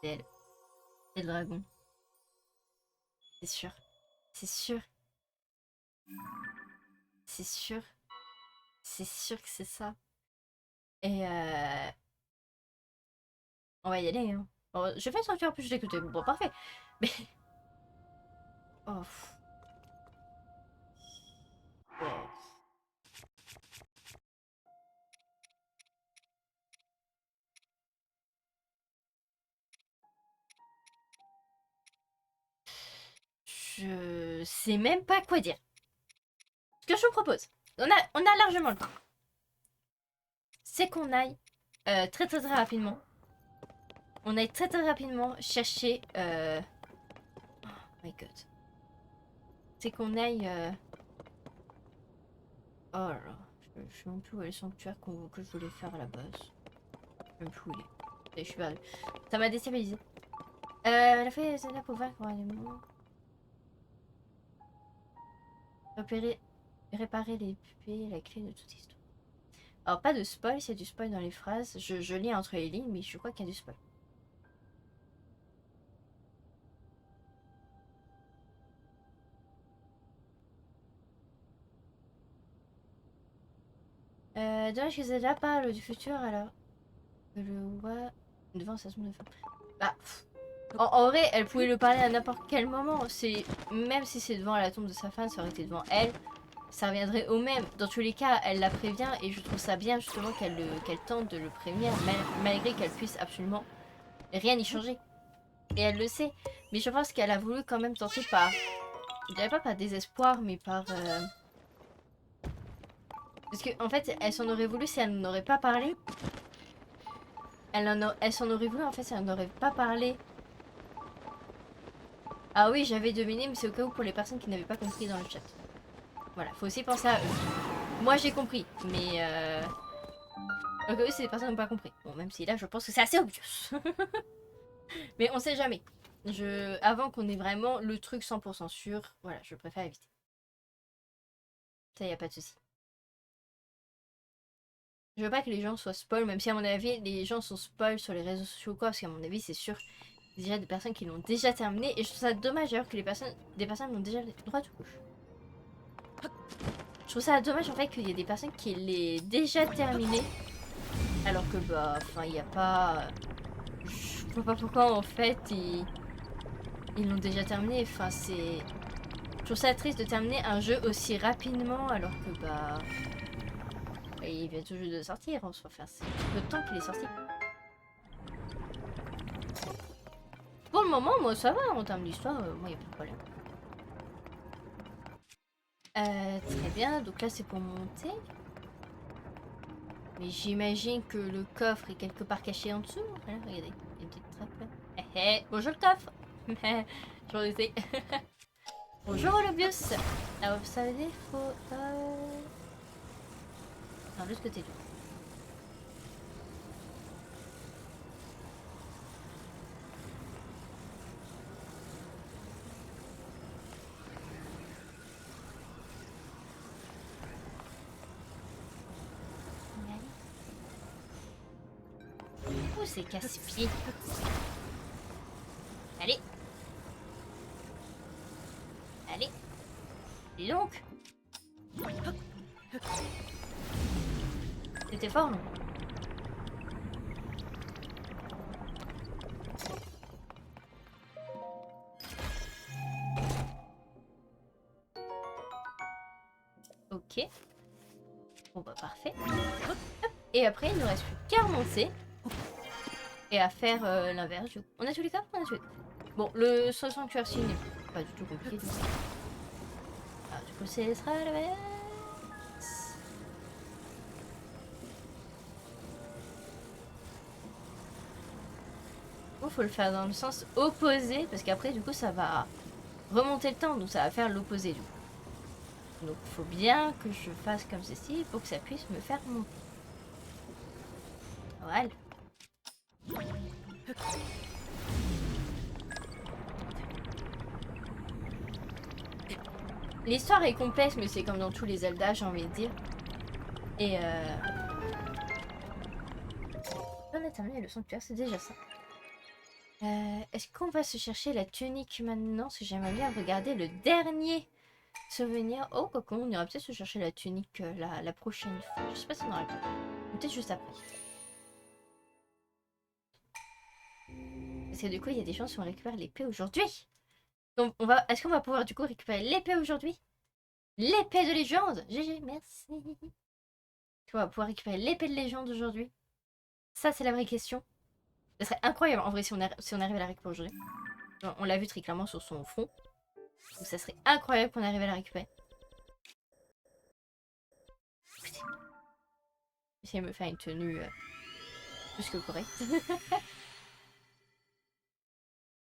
C'est elle. C'est le dragon. C'est sûr. C'est sûr. C'est sûr. C'est sûr que c'est ça. Et on va y aller, hein. Bon, je vais sortir en plus, je l'ai écouté. Bon, parfait. Mais... Oh. Oh. Je sais même pas quoi dire. Ce que je vous propose, on a largement le temps. C'est qu'on aille très très rapidement. On aille très très rapidement chercher... Oh my god. C'est qu'on aille... Oh là là. Je sais même plus où est le sanctuaire que je voulais faire à la base. Je sais même plus où il est. Je suis perdue. Ça m'a déstabilisé. La fée Zelda pour vaincre les mots. Réparer les poupées, la clé de toute histoire. Alors pas de spoil, s'il y a du spoil dans les phrases. Je lis entre les lignes, mais je crois qu'il y a du spoil. Dommage que Zelda parle du futur alors que le voit devant sa zone de femme. Bah, en vrai, elle pouvait le parler à n'importe quel moment. Même si c'est devant la tombe de sa femme, ça aurait été devant elle. Ça reviendrait au même. Dans tous les cas, elle la prévient et je trouve ça bien justement qu'elle tente de le prévenir malgré qu'elle puisse absolument rien y changer. Et elle le sait. Mais je pense qu'elle a voulu quand même tenter par... Je dirais pas par désespoir, mais par... Parce qu'en fait, elle s'en aurait voulu si elle n'aurait pas parlé. Elle s'en aurait voulu en fait si elle n'aurait pas parlé. Ah oui, j'avais deviné, mais c'est au cas où pour les personnes qui n'avaient pas compris dans le chat. Voilà, faut aussi penser à eux. Moi j'ai compris, mais au cas où c'est des personnes qui n'ont pas compris. Bon, même si là je pense que c'est assez obvious. Mais on sait jamais. Avant qu'on ait vraiment le truc 100% sûr, voilà, je préfère éviter. Ça, y a pas de souci. Je veux pas que les gens soient spoil, même si à mon avis les gens sont spoil sur les réseaux sociaux ou quoi, parce qu'à mon avis c'est sûr qu'il y a déjà des personnes qui l'ont déjà terminé et je trouve ça dommage d'ailleurs que des personnes l'ont déjà droit de couche. Je trouve ça dommage en fait qu'il y ait des personnes qui l'aient déjà terminé alors que bah enfin il n'y a pas... Je vois pas pourquoi en fait ils l'ont déjà terminé, enfin c'est... Je trouve ça triste de terminer un jeu aussi rapidement alors que bah... Il vient tout juste de sortir en soi, enfin, c'est peu de temps qu'il est sorti. Pour le moment, moi ça va en termes d'histoire, moi il n'y a pas de problème. Très bien, donc là c'est pour monter. Mais j'imagine que le coffre est quelque part caché en dessous. Voilà, regardez, il y a une petite trappe là. Eh, bonjour le coffre. J'en étais. Bonjour Holobius. Alors ça veut dire faut... Non, de l'autre côté. Oh, c'est casse-pied. Allez. Allez. Dis donc. C'était fort, non? Ok. Bon bah parfait. Hop. Et après il ne reste plus qu'à remonter. Et à faire l'inverse. On a tous les cas? On a tous les cas. Bon, le sanctuaire-ci n'est pas du tout compliqué. Ah, du coup, ce sera l'inverse. Il faut le faire dans le sens opposé parce qu'après du coup ça va remonter le temps, donc ça va faire l'opposé du coup. Donc il faut bien que je fasse comme ceci pour que ça puisse me faire monter. Voilà. L'histoire est complexe mais c'est comme dans tous les Zelda, j'ai envie de dire. Et on a terminé le sanctuaire, c'est déjà ça. Est-ce qu'on va se chercher la tunique maintenant? Parce que j'aimerais bien regarder le dernier souvenir. Oh, quoi qu'on, on ira peut-être se chercher la tunique la prochaine fois. Je sais pas si on aura le temps. Peut-être juste après. Parce que du coup, il y a des gens qui vont récupérer l'épée aujourd'hui. Donc, est-ce qu'on va pouvoir du coup récupérer l'épée aujourd'hui? L'épée de légende! GG, merci. Est-ce qu'on va pouvoir récupérer l'épée de légende aujourd'hui? Ça, c'est la vraie question. Ce serait incroyable en vrai si on arrive à la récupérer aujourd'hui. On l'a vu très clairement sur son front. Donc ça serait incroyable qu'on arrive à la récupérer. J'essaie de me faire une tenue plus que correcte.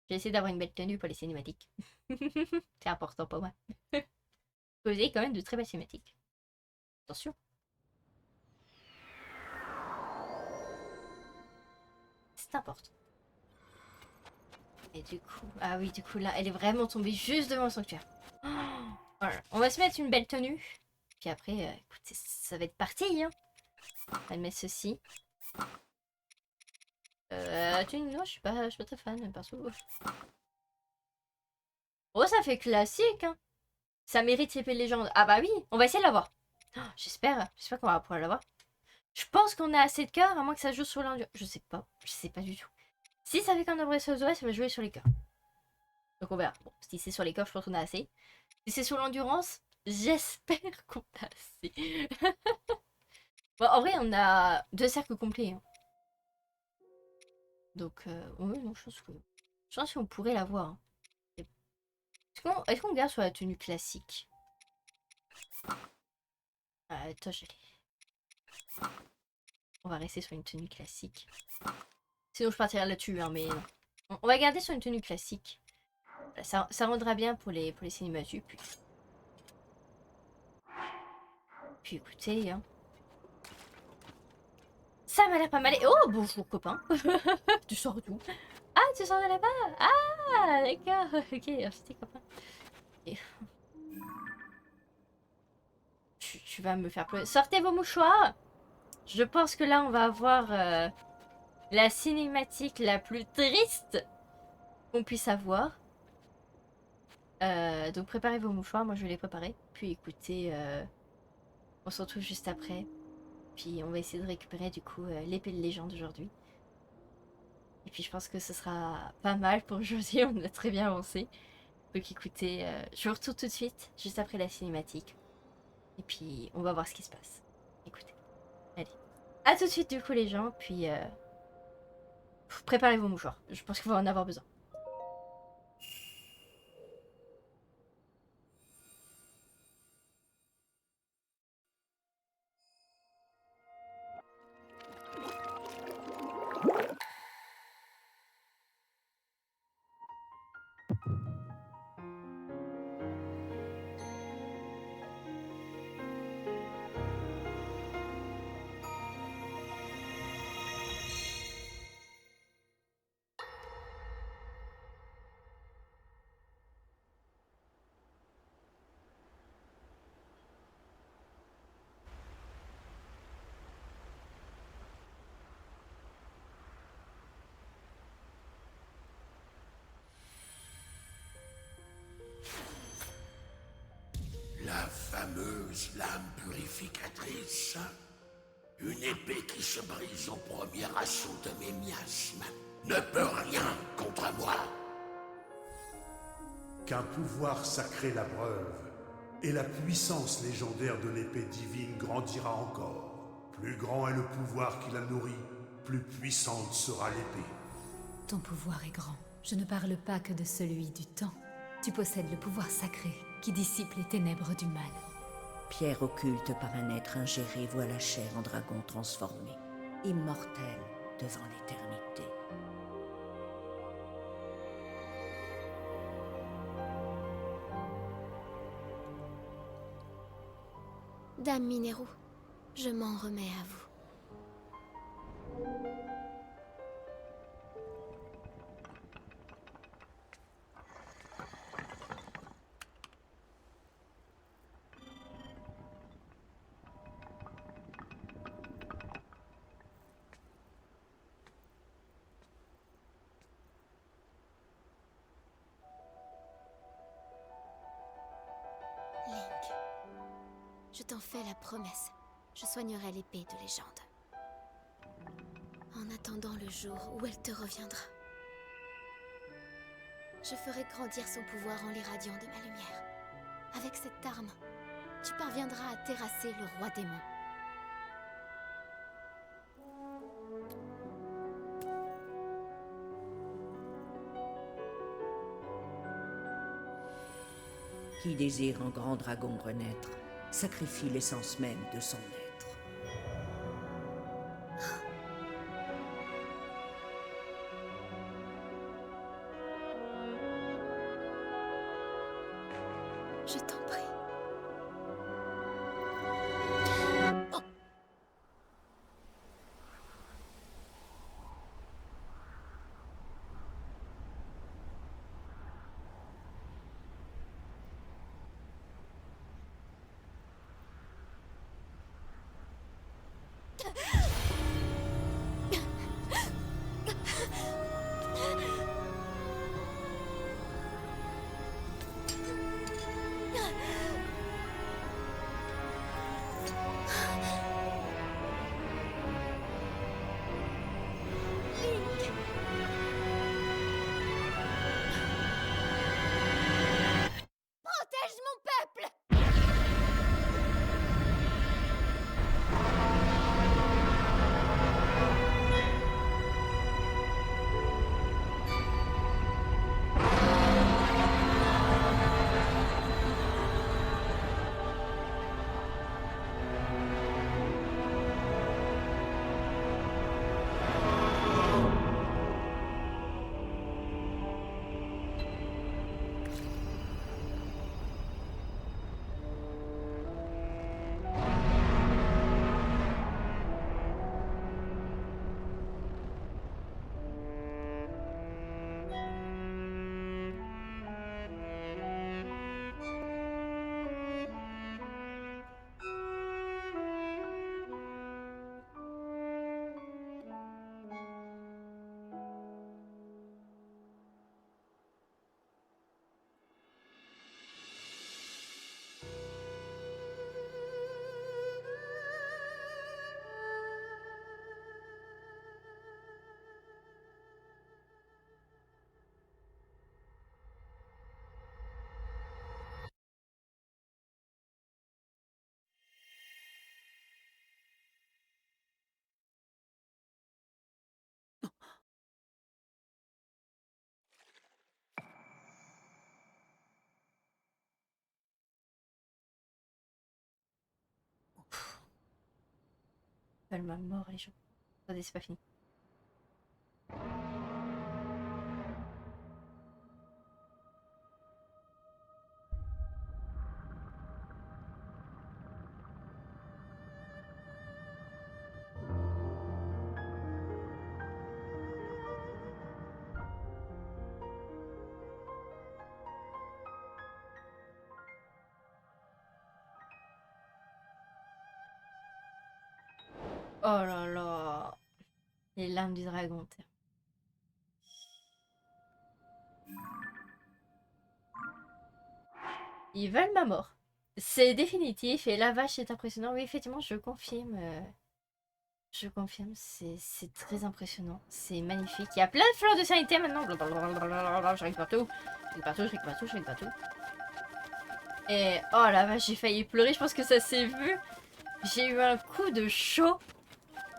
J'ai essayé d'avoir une belle tenue pour les cinématiques. C'est important pour moi. Vous avez quand même de très belles cinématiques. Attention. C'est important. Et du coup, ah oui, du coup là, elle est vraiment tombée juste devant le sanctuaire. Oh, voilà. On va se mettre une belle tenue. Puis après, écoutez, ça va être parti, hein. Elle met ceci. Non, je suis pas très fan, perso. Oh, ça fait classique, hein. Ça mérite l'épée de légende. Ah bah oui, on va essayer de l'avoir. Oh, j'espère qu'on va pouvoir l'avoir. Je pense qu'on a assez de cœurs, à moins que ça joue sur l'endurance. Je sais pas du tout. Si ça fait comme dans Breath of the Wild, ça va jouer sur les cœurs. Donc on verra. Bon, si c'est sur les cœurs, je pense qu'on a assez. Si c'est sur l'endurance, j'espère qu'on a assez. Bon, en vrai, on a 2 cercles complets. Hein. Donc, ouais, non, je pense qu'on pourrait l'avoir. Hein. Est-ce qu'on garde sur la tenue classique? Attends, on va rester sur une tenue classique. Sinon, je partirai là-dessus, hein, mais non. On va garder sur une tenue classique. Ça rendra bien pour les cinématiques. Puis écoutez, hein. Ça m'a l'air pas mal. Oh, bonjour copain. Tu sors d'où? Ah, tu sors de là-bas. Ah, d'accord. Ok, c'était copain. Et... Tu vas me faire pleurer. Sortez vos mouchoirs. Je pense que là, on va avoir la cinématique la plus triste qu'on puisse avoir. Donc préparez vos mouchoirs, moi je vais les préparer. Puis écoutez, on se retrouve juste après. Puis on va essayer de récupérer du coup l'épée de légende aujourd'hui. Et puis je pense que ce sera pas mal pour aujourd'hui, on a très bien avancé. Donc écoutez, je vous retrouve tout de suite, juste après la cinématique. Et puis on va voir ce qui se passe. Écoutez, allez. A tout de suite du coup les gens, puis préparez vos mouchoirs. Je pense qu'il va en avoir besoin. La fameuse lame purificatrice. Une épée qui se brise au premier assaut de mes miasmes ne peut rien contre moi. Qu'un pouvoir sacré l'abreuve, et la puissance légendaire de l'épée divine grandira encore. Plus grand est le pouvoir qui la nourrit, plus puissante sera l'épée. Ton pouvoir est grand. Je ne parle pas que de celui du temps. Tu possèdes le pouvoir sacré qui dissipe les ténèbres du mal. Pierre occulte par un être ingéré voit la chair en dragon transformé, immortel devant l'éternité. Dame Mineru, je m'en remets à vous. Link, je t'en fais la promesse. Je soignerai l'épée de légende. En attendant le jour où elle te reviendra. Je ferai grandir son pouvoir en l'irradiant de ma lumière. Avec cette arme, tu parviendras à terrasser le roi démon. Qui désire en grand dragon renaître, sacrifie l'essence même de son être. Je t'en prie. Tellement mort les gens. Attendez, c'est pas fini. Oh là là. Les larmes du dragon. Tiens. Ils veulent ma mort. C'est définitif et la vache est impressionnant. Oui, effectivement, je confirme. Je confirme, c'est très impressionnant. C'est magnifique. Il y a plein de fleurs de sanité maintenant. J'arrive partout. J'arrive partout, j'arrive partout, j'arrive partout. Et oh la vache, j'ai failli pleurer. Je pense que ça s'est vu. J'ai eu un coup de chaud.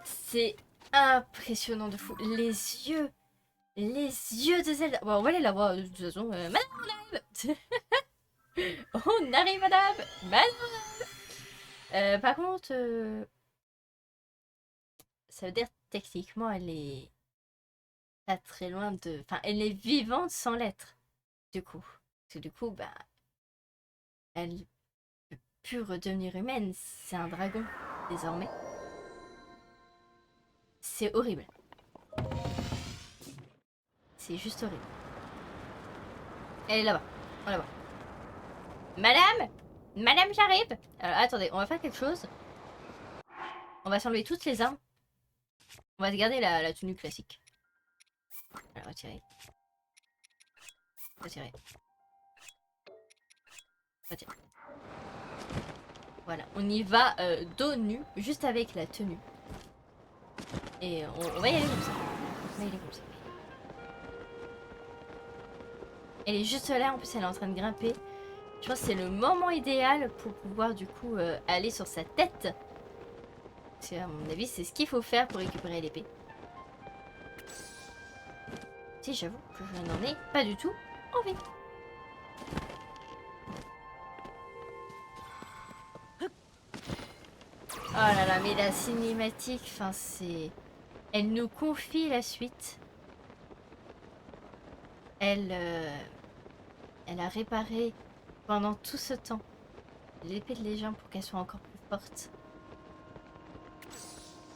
C'est impressionnant de fou. Les yeux de Zelda. Bon, on va aller la voir de toute façon. Madame, on arrive. On arrive, madame. Madame. Par contre, ça veut dire techniquement, elle est pas très loin de. Enfin, elle est vivante sans l'être. Du coup, parce que du coup, bah, elle peut plus redevenir humaine. C'est un dragon désormais. C'est horrible. C'est juste horrible. Elle est là-bas. On la voit. Madame! Madame, j'arrive! Alors, attendez, on va faire quelque chose. On va s'enlever toutes les armes. On va se garder la tenue classique. Alors, retirer. Retirer. Retirer. Voilà, on y va dos nu, juste avec la tenue. Et on va y aller comme ça. On va y aller comme ça. Elle est juste là, en plus elle est en train de grimper. Je pense que c'est le moment idéal pour pouvoir du coup aller sur sa tête. Parce qu'à mon avis, c'est ce qu'il faut faire pour récupérer l'épée. Si, j'avoue que je n'en ai pas du tout envie. Oh là là, mais la cinématique, enfin c'est... Elle nous confie la suite. Elle a réparé pendant tout ce temps l'épée de légende pour qu'elle soit encore plus forte.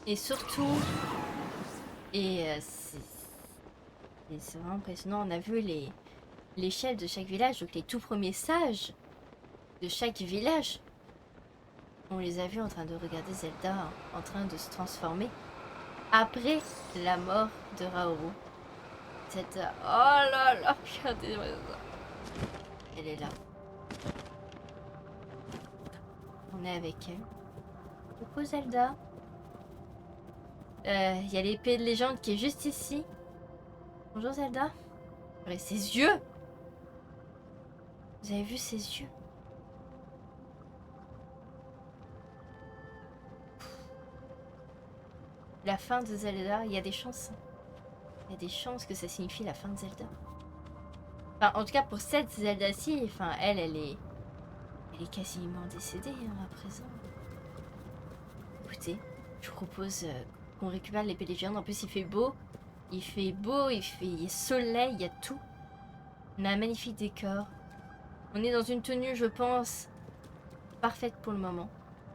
Et surtout, c'est vraiment impressionnant, on a vu les chefs de chaque village, donc les tout premiers sages de chaque village. On les a vus en train de regarder Zelda en train de se transformer après la mort de Raoru. Zelda, oh là là, regardez-moi ça. Elle est là. On est avec elle. Coucou Zelda. Il y a l'épée de légende qui est juste ici. Bonjour Zelda. Regardez ses yeux. Vous avez vu ses yeux? La fin de Zelda, il y a des chances. Il y a des chances que ça signifie la fin de Zelda. Enfin, en tout cas, pour cette Zelda-ci, enfin, elle est quasiment décédée hein, à présent. Écoutez, je vous propose qu'on récupère l'épée des géants. En plus, il fait beau. Il fait beau, il y a soleil, il y a tout. On a un magnifique décor. On est dans une tenue, je pense, parfaite pour le moment.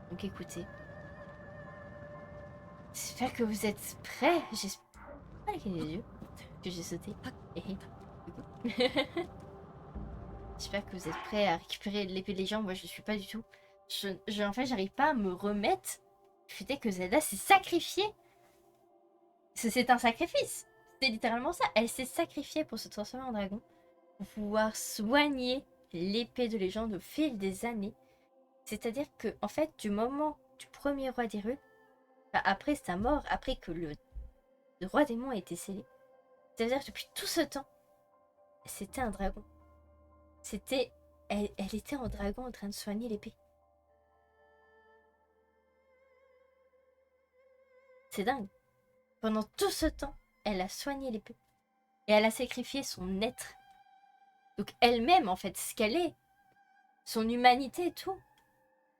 Donc écoutez. J'espère que vous êtes prêts. J'espère qu'il y a des yeux que j'ai sauté. J'espère que vous êtes prêts à récupérer l'épée de légende. Moi, je ne suis pas du tout. En fait, j'arrive pas à me remettre du fait que Zelda s'est sacrifiée. C'est un sacrifice. C'est littéralement ça. Elle s'est sacrifiée pour se transformer en dragon. Pour pouvoir soigner l'épée de légende au fil des années. C'est-à-dire que, en fait, du moment du premier roi d'Hyrule, après sa mort, après que le roi démon a été scellé, c'est-à-dire que depuis tout ce temps, c'était un dragon. Elle était en dragon en train de soigner l'épée. C'est dingue. Pendant tout ce temps, elle a soigné l'épée. Et elle a sacrifié son être. Donc elle-même, en fait, ce qu'elle est, son humanité et tout,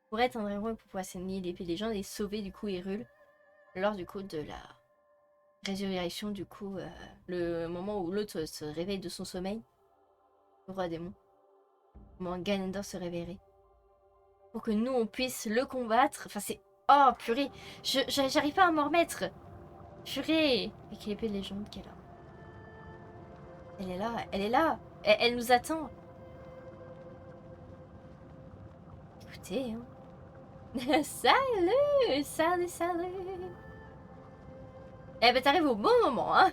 pour être un dragon et pour pouvoir soigner l'épée des gens et sauver du coup Hyrule lors du coup de la résurrection, du coup, le moment où l'autre se réveille de son sommeil, le roi démon, au moment où Ganondorf se réveillerait, pour que nous on puisse le combattre. Enfin c'est... Oh purée, j'arrive pas à m'en remettre. Purée. Avec l'épée de légende qu'elle a. Elle est là, elle est là. Elle nous attend. Écoutez, hein. Salut, salut, salut. Eh ben t'arrives au bon moment, hein.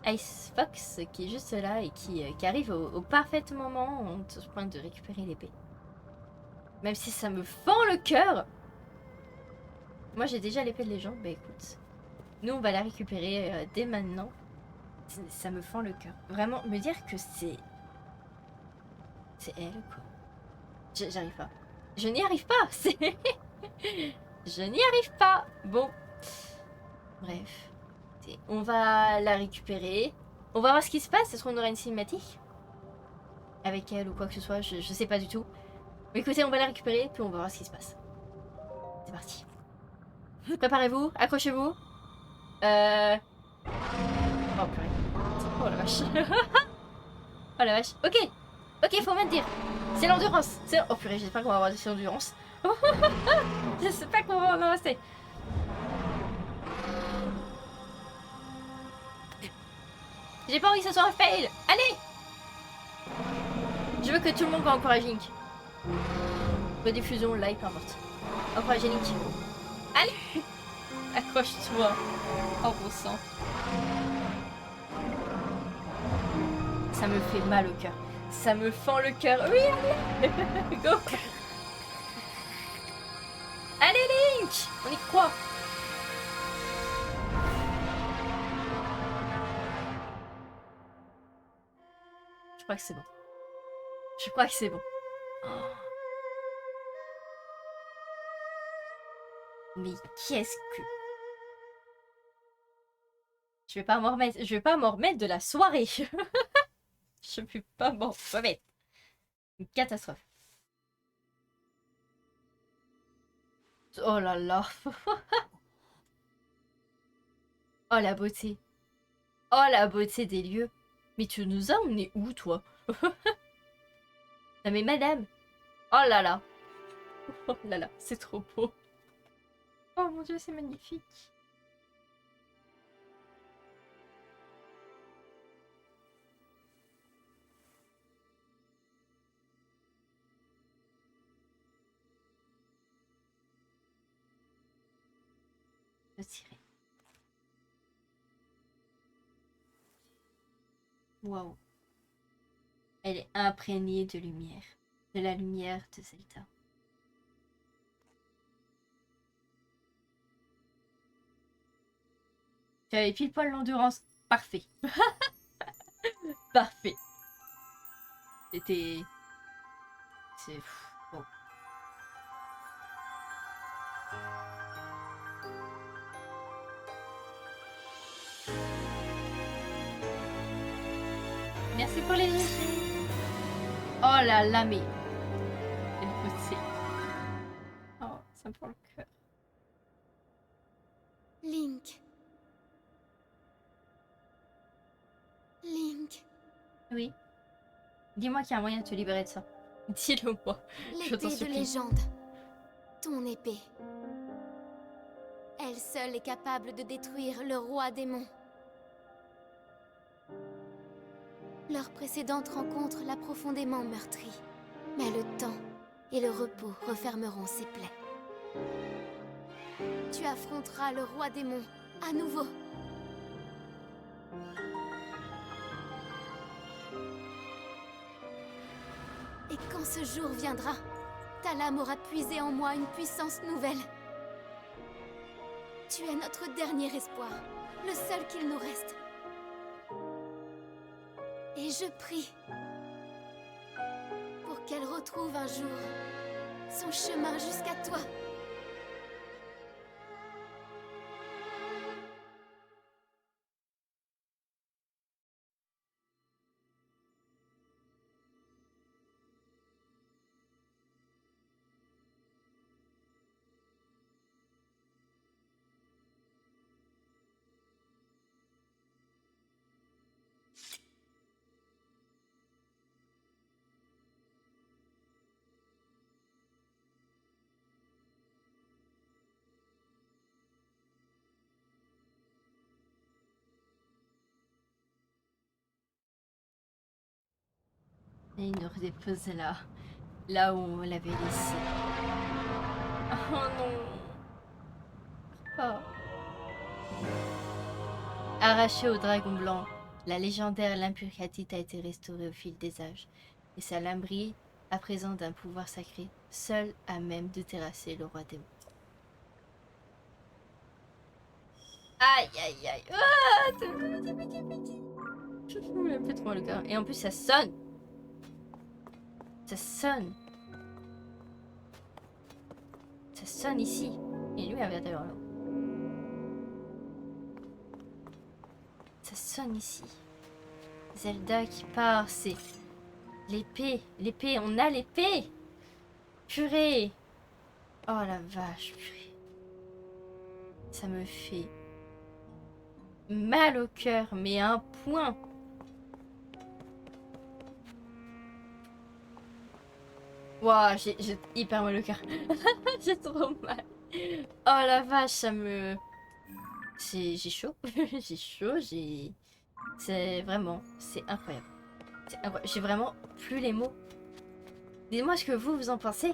Ice Fox qui est juste là et qui arrive au parfait moment au point de récupérer l'épée. Même si ça me fend le cœur. Moi j'ai déjà l'épée de légende, bah écoute. Nous on va la récupérer dès maintenant. Ça me fend le cœur. Vraiment, me dire que c'est elle quoi. J'arrive pas. Je n'y arrive pas. Je n'y arrive pas. Bon. Bref. On va la récupérer. On va voir ce qui se passe. Est-ce qu'on aura une cinématique avec elle ou quoi que ce soit, je sais pas du tout. Mais écoutez, on va la récupérer, puis on va voir ce qui se passe. C'est parti. Préparez-vous, accrochez-vous. Oh purée. Oh la vache. Oh la vache. Ok. Ok, faut maintenir. C'est l'endurance. Oh purée, j'espère qu'on va avoir de l'endurance. Je sais pas qu'on va en avancer. J'ai pas envie que ce soit un fail. Allez. Je veux que tout le monde va encourager Link. Rediffusion, live, peu importe. Encourager Link. Allez. Accroche-toi. En gros sang. Ça me fait mal au cœur. Ça me fend le cœur. Oui, allez. Go. Allez Link. On y croit. Je crois que c'est bon. Je crois que c'est bon. Oh. Mais qu'est-ce que... Je vais pas m'en remettre. Je vais pas m'en remettre de la soirée. Je vais pas m'en remettre. Une catastrophe. Oh là là. Oh la beauté. Oh la beauté des lieux. Mais tu nous as emmenés où toi? Non mais madame. Oh là là. Oh là là, c'est trop beau. Oh mon dieu, c'est magnifique. Je tirer. Waouh. Elle est imprégnée de lumière. De la lumière de Zelda. Tu avais pile poil l'endurance. Parfait. Parfait. C'était... C'est... Bon. Merci pour les GG. Oh là là, mais... Quelle beauté. Oh, ça me prend le cœur. Link. Link. Oui. Dis-moi qu'il y a un moyen de te libérer de ça. Dis-le moi. Je t'en L'épée de supplie. légende. Ton épée. Elle seule est capable de détruire le roi démon. Leur précédente rencontre l'a profondément meurtri. Mais le temps et le repos refermeront ses plaies. Tu affronteras le roi démon à nouveau. Et quand ce jour viendra, ta lame aura puisé en moi une puissance nouvelle. Tu es notre dernier espoir, le seul qu'il nous reste. Et je prie pour qu'elle retrouve un jour son chemin jusqu'à toi. Et il nous redépose là où on l'avait laissé. Oh non. Oh. Arraché au dragon blanc, la légendaire Limpurkatite a été restaurée au fil des âges. Et sa lame brille à présent d'un pouvoir sacré, seul à même de terrasser le roi démon. Aïe aïe aïe. Ah, je me un peu trop le cœur. Et en plus ça sonne. Ça sonne. Ça sonne ici. Et lui avait d'ailleurs là. Ça sonne ici. Zelda qui part, c'est l'épée. L'épée, on a l'épée. Purée. Oh la vache, purée. Ça me fait mal au cœur, mais à un point. Waouh, j'ai hyper mal au cœur. J'ai trop mal. Oh la vache, ça me... J'ai chaud. J'ai chaud, j'ai... C'est vraiment... C'est incroyable. J'ai vraiment plus les mots. Dites-moi ce que vous en pensez.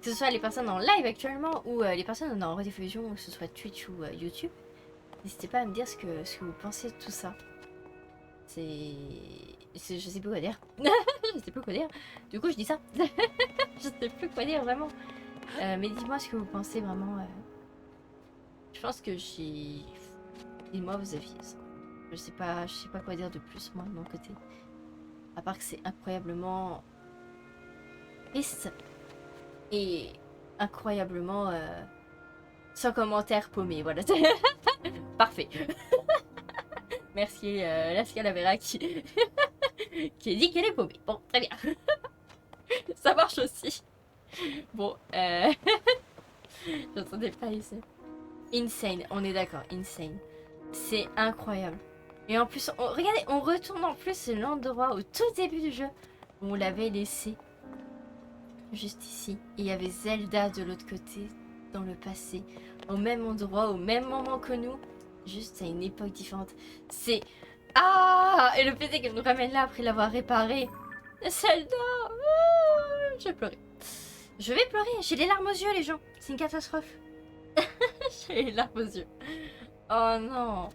Que ce soit les personnes en live actuellement ou les personnes en rediffusion, que ce soit Twitch ou YouTube. N'hésitez pas à me dire ce que vous pensez de tout ça. Je sais plus quoi dire. Je sais plus quoi dire. Du coup, je dis ça. Je sais plus quoi dire vraiment. Mais dites-moi ce que vous pensez vraiment. Je pense que j'ai... Dites-moi vos avis. Je sais pas quoi dire de plus moi de mon côté. À part que c'est incroyablement triste et incroyablement sans commentaire paumé. Voilà. Parfait. Merci Lasca Lavera qui dit qu'elle est paumée. Bon, très bien. Ça marche aussi. Bon, j'entendais pas ici. Insane, on est d'accord, insane. C'est incroyable. Et en plus, regardez, on retourne en plus l'endroit au tout début du jeu où on l'avait laissé. Juste ici. Et il y avait Zelda de l'autre côté, dans le passé. Au même endroit, au même moment que nous. Juste à une époque différente. C'est... Ah! Et le fait est qu'elle nous ramène là après l'avoir réparé. Zelda! Je vais pleurer. Je vais pleurer. J'ai les larmes aux yeux, les gens. C'est une catastrophe. J'ai les larmes aux yeux. Oh non.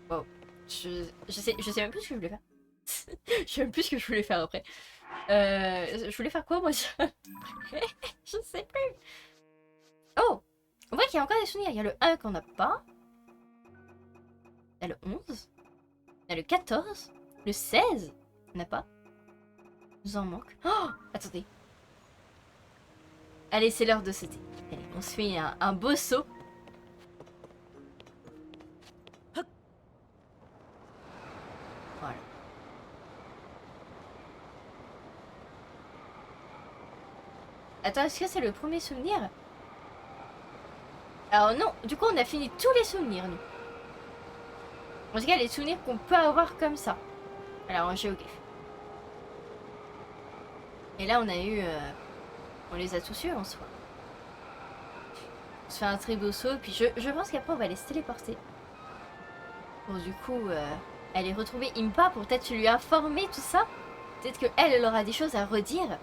Wow. Je sais même plus ce que je voulais faire. Je sais même plus ce que je voulais faire après. Je voulais faire quoi moi? Je sais plus. Oh! On voit qu'il y a encore des souvenirs. Il y a le 1 qu'on n'a pas. Il y a le 11. Il y a le 14. Le 16. On n'a pas. Nous en manque. Oh! Attendez. Allez, c'est l'heure de sauter. Allez, on se fait un beau saut. Voilà. Attends, est-ce que c'est le premier souvenir? Alors non, du coup on a fini tous les souvenirs, nous. En tout cas, les souvenirs qu'on peut avoir comme ça. Alors en GeoGlyph. Et là on a eu... on les a tous eu en soi. On se fait un très beau saut, puis je pense qu'après on va aller se téléporter. Bon du coup, aller retrouver Impa pour peut-être lui informer tout ça. Peut-être qu'elle, elle aura des choses à redire.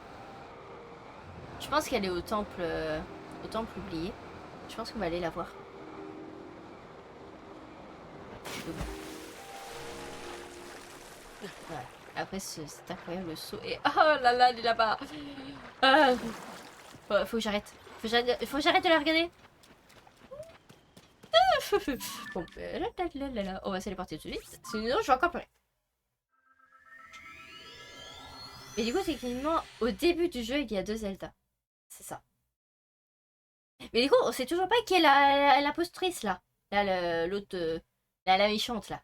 Je pense qu'elle est au temple oublié. Je pense qu'on va aller la voir. Voilà. Après cet incroyable saut et... Oh là là, elle est là-bas. Faut que j'arrête. Faut que j'arrête de la regarder. Bon, on va se téléporter tout de suite. Sinon, je vais encore pleurer. Et du coup, techniquement, au début du jeu, il y a 2 Zelda. C'est ça. Mais du coup, on sait toujours pas qui est l'impostrice là. Là, l'autre... la méchante là.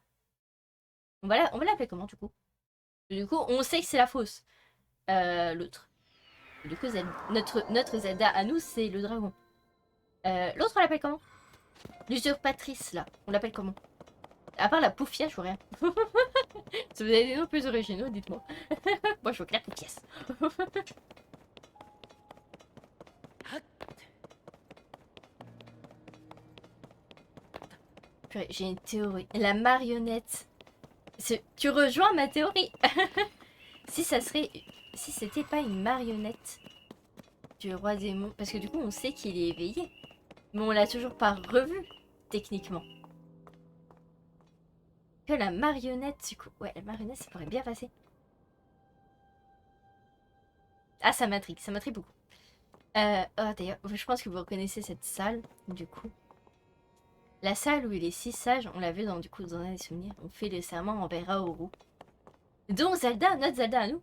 On va l'appeler comment du coup? Du coup, on sait que c'est la fausse. L'autre. Du coup, notre Zelda à nous, c'est le dragon. L'autre, on l'appelle comment? L'usurpatrice là. On l'appelle comment? À part la Poufia, je vois rien. Si vous avez des noms plus originaux, dites-moi. Moi, je vois que la Poufias. J'ai une théorie. La marionnette. Tu rejoins ma théorie. Si ça serait... Si c'était pas une marionnette du roi démon... Parce que du coup, on sait qu'il est éveillé. Mais on l'a toujours pas revu, techniquement. Que la marionnette, du coup... Ouais, la marionnette, ça pourrait bien passer. Ah, ça m'intrigue beaucoup. Oh, d'ailleurs, je pense que vous reconnaissez cette salle, du coup. La salle où les 6 sages, on l'a vu dans, du coup, dans les souvenirs, on fait le serment envers Raoru. Dont Zelda, notre Zelda à nous,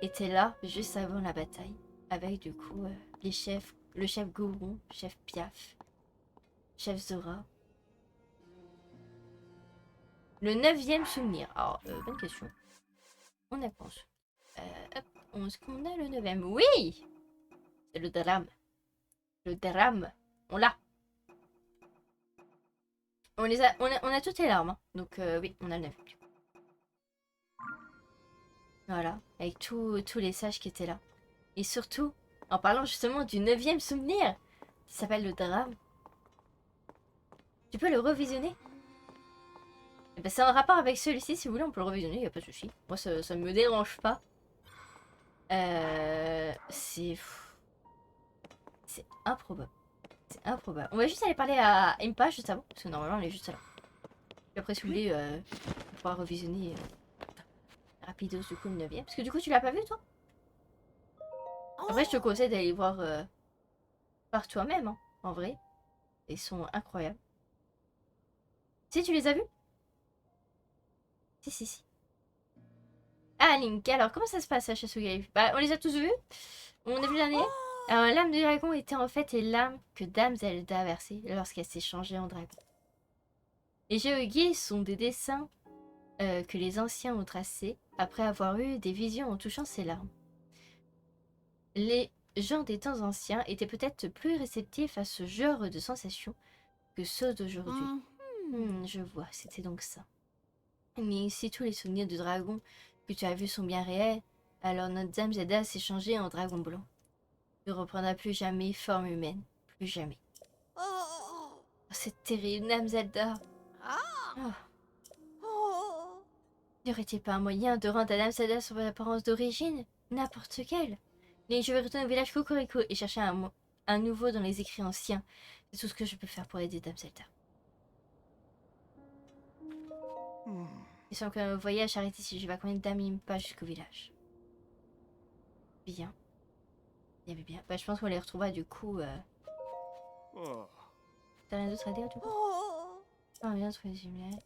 était là juste avant la bataille. Avec, du coup, les chefs, le chef Goron, chef Piaf, chef Zora. Le 9e souvenir. Alors, bonne question. On a pense. Hop, est-ce qu'on a le 9e? Oui! C'est le drame. Le drame. On l'a. On a toutes les larmes. Hein. Donc, oui, on a le 9e. Voilà. Avec tous les sages qui étaient là. Et surtout, en parlant justement du 9e souvenir, qui s'appelle le drame. Tu peux le revisionner? Eh ben, c'est en rapport avec celui-ci, si vous voulez, on peut le revisionner, il n'y a pas de souci. Moi, ça ne me dérange pas. C'est improbable. C'est improbable. On va juste aller parler à Impa juste avant, parce que normalement, elle est juste là. Puis après, si vous voulez, on pourra revisionner rapidos du coup le 9e. Parce que du coup, tu l'as pas vu, toi? Après, je te conseille d'aller voir par toi-même, hein, en vrai. Ils sont incroyables. Si, tu les as vus? Si. Ah, Link, alors comment ça se passe à Chasugaï? Bah, on les a tous vus. On a vu l'année. Alors, l'âme du dragon était en fait les larmes que Dame Zelda a versées lorsqu'elle s'est changée en dragon. Les Geogi sont des dessins que les anciens ont tracés après avoir eu des visions en touchant ces larmes. Les gens des temps anciens étaient peut-être plus réceptifs à ce genre de sensations que ceux d'aujourd'hui. Je vois, c'était donc ça. Mais si tous les souvenirs du dragon que tu as vus sont bien réels, alors notre Dame Zelda s'est changée en dragon blanc. Ne reprendra plus jamais forme humaine. Plus jamais. Oh, c'est terrible, Dame Zelda. N'y aurait-il pas un moyen de rendre à Dame Zelda son apparence d'origine? N'importe quelle. Mais je vais retourner au village Cocorico et chercher un nouveau dans les écrits anciens. C'est tout ce que je peux faire pour aider Dame Zelda. Il semble que le voyage s'arrête ici. Je vais accompagner Dame Impa jusqu'au village. Bien. Il y avait bien. Bah, je pense qu'on les retrouvera du coup. T'as rien d'autre à dire du coup? Ah, bien trouver des lumières.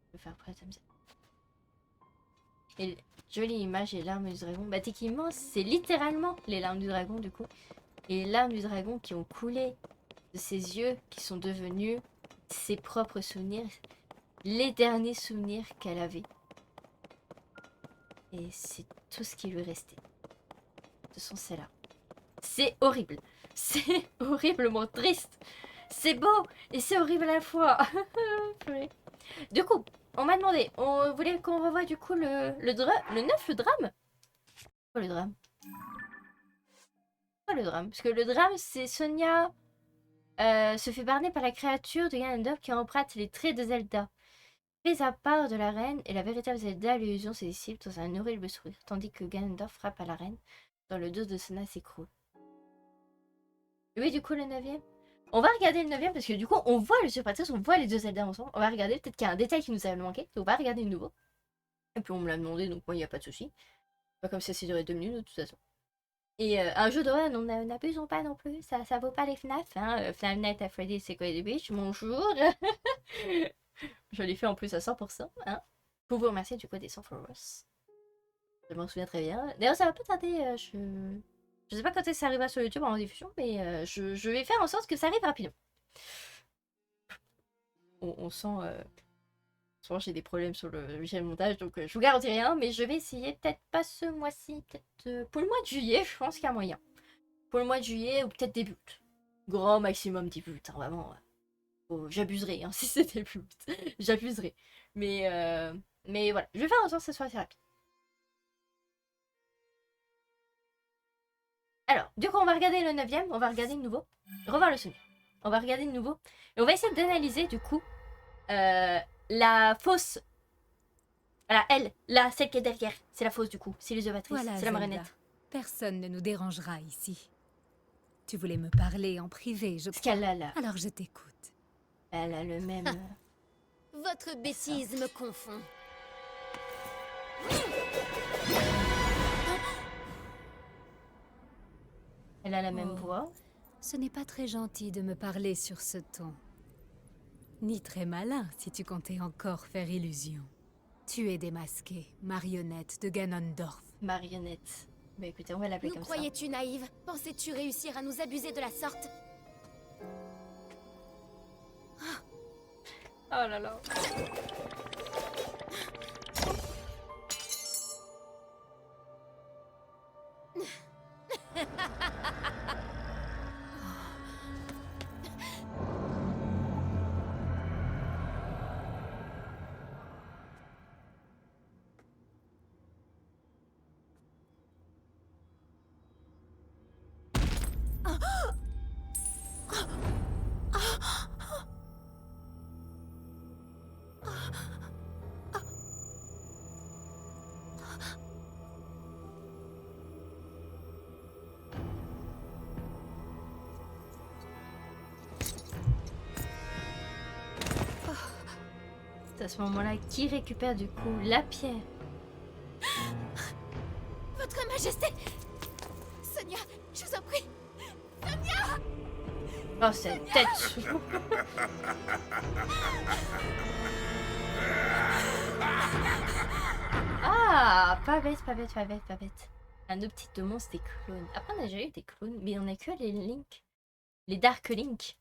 Je vais faire prêt Dame Zelda. Et jolie image et larmes du dragon. Bah, techniquement, c'est littéralement les larmes du dragon du coup. Et les larmes du dragon qui ont coulé de ses yeux, qui sont devenus ses propres souvenirs. Les derniers souvenirs qu'elle avait. Et c'est tout ce qui lui restait. Ce sont celles-là. C'est horrible. C'est horriblement triste. C'est beau et c'est horrible à la fois. Du coup, on m'a demandé, on voulait qu'on revoie du coup le 9, le drame. Pourquoi le drame? Pourquoi le drame? Parce que le drame, c'est Sonia se fait berner par la créature de Ganondorf qui emprunte les traits de Zelda. Prise à part de la reine et la véritable Zelda, l'illusion se dissipe dans un horrible sourire, tandis que Ganondorf frappe à la reine dans le dos de Sona s'écroule. Oui, du coup, le 9e. On va regarder le 9e parce que du coup, on voit le Super Patrice, on voit les deux Zelda ensemble. On va regarder, peut-être qu'il y a un détail qui nous a manqué, donc on va regarder le nouveau. Et puis on me l'a demandé, donc moi, il n'y a pas de souci. Pas comme ça, c'est duré 2 minutes de toute façon. Et un jeu d'horreur, n'abusons pas non plus, ça vaut pas les FNAF. Hein. Five Nights at Freddy's Secret Beach, bonjour. Je l'ai fait en plus à 100%. Hein. Pour vous remercier du coup des 100 followers. Je m'en souviens très bien. D'ailleurs, ça va pas tarder. Je sais pas quand est-ce que ça arrivera sur YouTube en diffusion, mais je vais faire en sorte que ça arrive rapidement. On sent. Souvent, j'ai des problèmes sur le montage, donc je vous garantis rien, mais je vais essayer. Peut-être pas ce mois-ci, peut-être pour le mois de juillet, je pense qu'il y a moyen. Pour le mois de juillet, ou peut-être début août. Grand maximum début août, hein, vraiment. J'abuserai, hein, si c'était début août. J'abuserai. Mais voilà, je vais faire en sorte que ce soit assez rapide. Alors, du coup, on va regarder le 9e, on va regarder le nouveau. Revoir le souvenir. On va regarder le nouveau. Et on va essayer d'analyser, du coup, la fausse. Voilà, elle, là, celle qui est derrière. C'est la fausse du coup, c'est l'utilisatrice, Voilà, c'est la Zelda. marionnette. Personne ne nous dérangera ici. Tu voulais me parler en privé, je Ce crois. qu'elle a là. Alors je t'écoute. Elle a le même... Votre bêtise me confond. Elle a la même Oh. voix. Ce n'est pas très gentil de me parler sur ce ton. Ni très malin si tu comptais encore faire illusion. Tu es démasquée, marionnette de Ganondorf. Marionnette. Bah écoutez, on va l'appeler Nous comme ça. croyais-tu naïve? Pensais-tu réussir à nous abuser de la sorte? Oh là là. C'est à ce moment-là qui récupère du coup la pierre. Votre Majesté! Sonia, je vous en prie! Oh, cette tête. Ah, pas bête, pas bête, pas bête, pas bête. Un autre petit demande, c'est des clones. Après, on a déjà eu des clones, mais on a que les Link. Les Dark Link.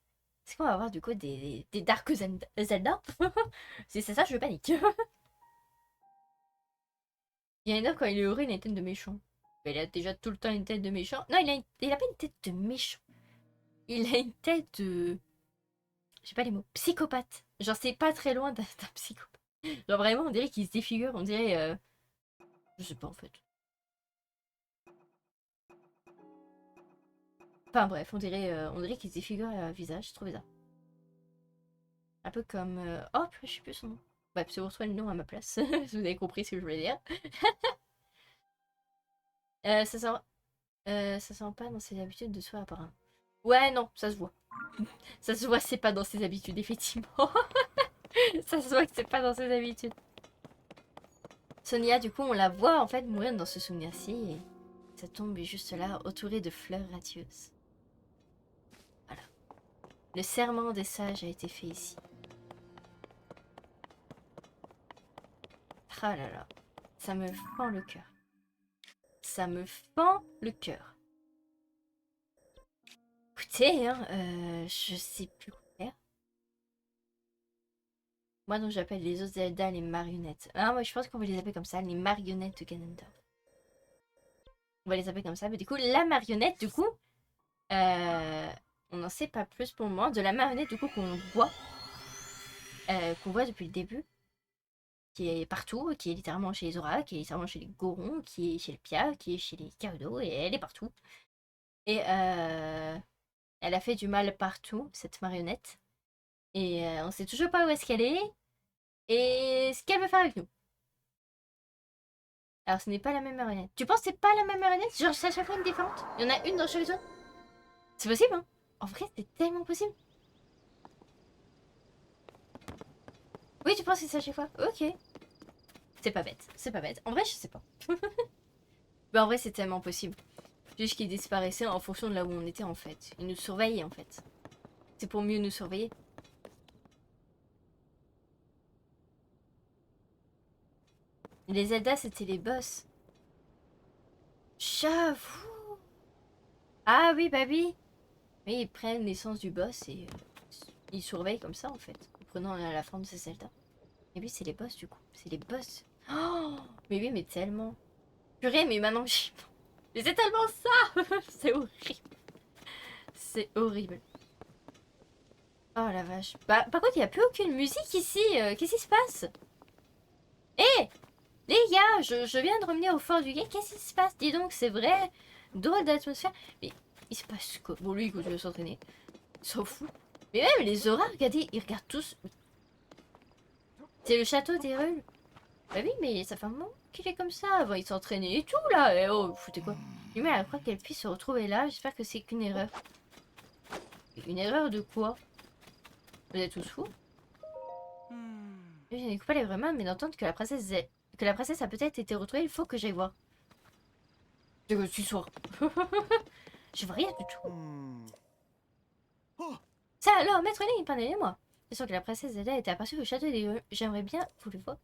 Est-ce qu'on va avoir du coup des Dark Zelda? Si c'est ça, je panique. Il y en a quand il est heureux, il a une tête de méchant. Mais il a déjà tout le temps une tête de méchant. Non, il a pas une tête de méchant. Il a une tête de... J'ai pas les mots. Psychopathe. Genre, c'est pas très loin d'un psychopathe. Genre, vraiment, on dirait qu'il se défigure. On dirait... Je sais pas, en fait. Enfin, bref, on dirait qu'il se défigure le visage. C'est trop bizarre. Un peu comme... Oh, je sais plus son nom. Bref, c'est vous retrouvez le nom à ma place. Si vous avez compris ce que je voulais dire. Ça sent pas dans ses habitudes de soi, apparemment. Ouais, non, ça se voit. Ça se voit, c'est pas dans ses habitudes, effectivement. Ça se voit que c'est pas dans ses habitudes. Sonia, du coup, on la voit en fait mourir dans ce souvenir-ci. Et sa tombe est juste là, entourée de fleurs radieuses. Voilà. Le serment des sages a été fait ici. Ah là là. Ça me fend le cœur. Ça me fend le cœur. Écoutez, hein, je sais plus quoi faire. Moi, donc, j'appelle les autres Zelda les marionnettes. Ah, moi, je pense qu'on va les appeler comme ça, les marionnettes de Ganondorf. On va les appeler comme ça. Mais du coup, la marionnette, du coup, on n'en sait pas plus pour le moment. De la marionnette, du coup, qu'on voit depuis le début. Qui est partout, qui est littéralement chez les Zora, qui est littéralement chez les Gorons, qui est chez les Pia, qui est chez les Gerudo, et elle est partout. Et elle a fait du mal partout, cette marionnette. Et on sait toujours pas où est-ce qu'elle est. Et ce qu'elle veut faire avec nous. Alors ce n'est pas la même marionnette. Tu penses que c'est pas la même marionnette? Genre c'est à chaque fois une différente? Il y en a une dans chaque zone? C'est possible, hein? En vrai, c'est tellement possible. Oui, tu penses que c'est à chaque fois? Ok. C'est pas bête. C'est pas bête. En vrai, je sais pas. Mais en vrai, c'est tellement possible. Juste qu'ils disparaissaient en fonction de là où on était, en fait. Ils nous surveillaient, en fait. C'est pour mieux nous surveiller. Les Zelda, c'était les boss. J'avoue. Ah oui, bah oui. Oui, ils prennent l'essence du boss et ils surveillent comme ça, en fait. En prenant la forme de ces Zelda. Et oui, c'est les boss, du coup. C'est les boss. Oh, mais oui, mais tellement. Purée, mais maintenant, mais c'est tellement ça. C'est horrible. C'est horrible. Oh la vache. Bah, par contre, il n'y a plus aucune musique ici. Qu'est-ce qui se passe? Hé, les gars, je viens de revenir au fort du guet. Qu'est-ce qui se passe? Dis donc, c'est vrai. Drôle d'atmosphère. Mais il se passe quoi? Bon, lui, il continue de s'entraîner. Il s'en fout. Mais même les Zora, regardez, ils regardent tous. C'était le château d'Hyrule. Bah oui, mais ça fait un moment qu'il est comme ça. Avant, il s'entraînait et tout, là. Et oh, vous foutez quoi? Du mal à croire qu'elle puisse se retrouver là. J'espère que c'est qu'une erreur. Une erreur de quoi? Vous êtes tous fous? Je n'ai pas les vraies mains, mais d'entendre que la princesse a peut-être été retrouvée, il faut que j'aille voir. Je suis sourd. Je vois rien du tout. Ça alors, maître Link, pardonnez-moi. C'est sûr que la princesse Zelda était aperçue au château des rues. J'aimerais bien vous le voir.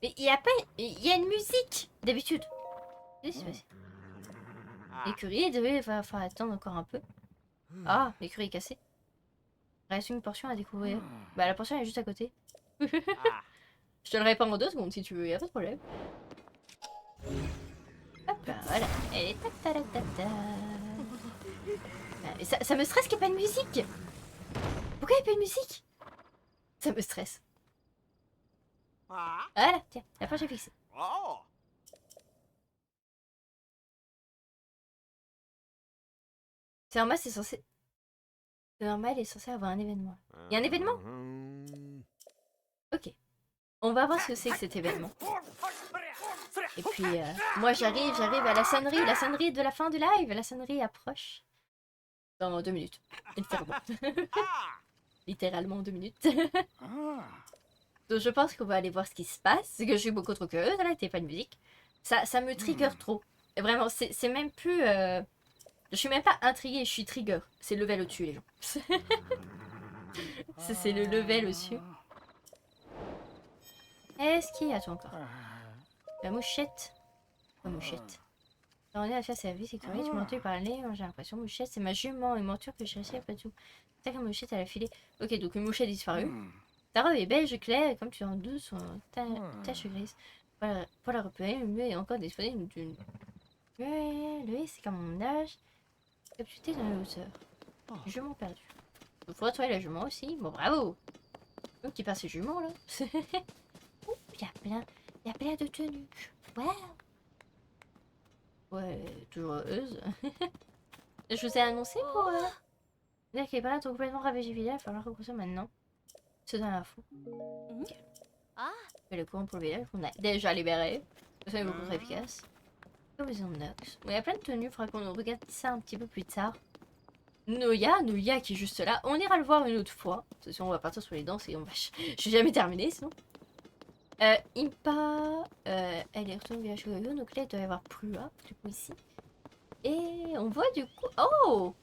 Mais il y a pas... Il y a une musique d'habitude. Qu'est-ce qui s'est passé? L'écurie devait falloir attendre encore un peu. Ah, l'écurie est cassée. Il reste une portion à découvrir. Bah la portion est juste à côté. Je te le répare en 2 secondes si tu veux, y a pas de problème. Hop là, voilà. Elle est ça me stresse qu'il n'y ait pas de musique. Pourquoi il n'y a pas de musique? Ça me stresse. Voilà, tiens, la page est fixée. C'est normal, c'est censé... C'est normal, il est censé avoir un événement. Il y a un événement? Ok. On va voir ce que c'est que cet événement. Et puis, moi j'arrive à la sonnerie de la fin du live. La sonnerie approche. Dans 2 minutes. Littéralement 2 minutes. Donc je pense qu'on va aller voir ce qui se passe. C'est que je suis beaucoup trop curieuse, là, t'es pas de musique. Ça me trigger trop. Et vraiment, c'est même plus... Je suis même pas intriguée, je suis trigger. C'est le level au-dessus, les gens. C'est le level au-dessus. Est-ce qu'il y a tout encore? La mouchette. La mouchette. On est à faire service et curieux, tu m'as entendu parler, j'ai l'impression mouchette, c'est ma jument et menture que je cherchais après tout. C'est que mouchette elle a filé. Ok, donc une mouchette disparue. Ta robe est beige claire, comme tu en doutes, son tache grise. Pour la repérer, le mieux est encore disponible d'une... Lui, c'est comme mon âge. Captuté dans la hauteur. Jument perdu. Il faut retrouver la jument aussi. Bon, bravo. Donc qui passe ces juments là. Il y a plein de tenues. Waouh. Ouais, toujours heureuse. Je vous ai annoncé pour dire qu'il est pas là, complètement ravagé village, il va falloir reconstruire maintenant. C'est dans l'info. Okay. Et le courant pour le village qu'on a déjà libéré. Ça est beaucoup très efficace. Maison de Nox. Il y a plein de tenues, il faudra qu'on regarde ça un petit peu plus tard. Noya qui est juste là. On ira le voir une autre fois. De toute façon, on va partir sur les danses et on va... Je vais jamais terminer sinon. Impa, elle est retournée au village Goyo, donc là il doit y avoir Plua, du coup ici. Et on voit du coup... Oh!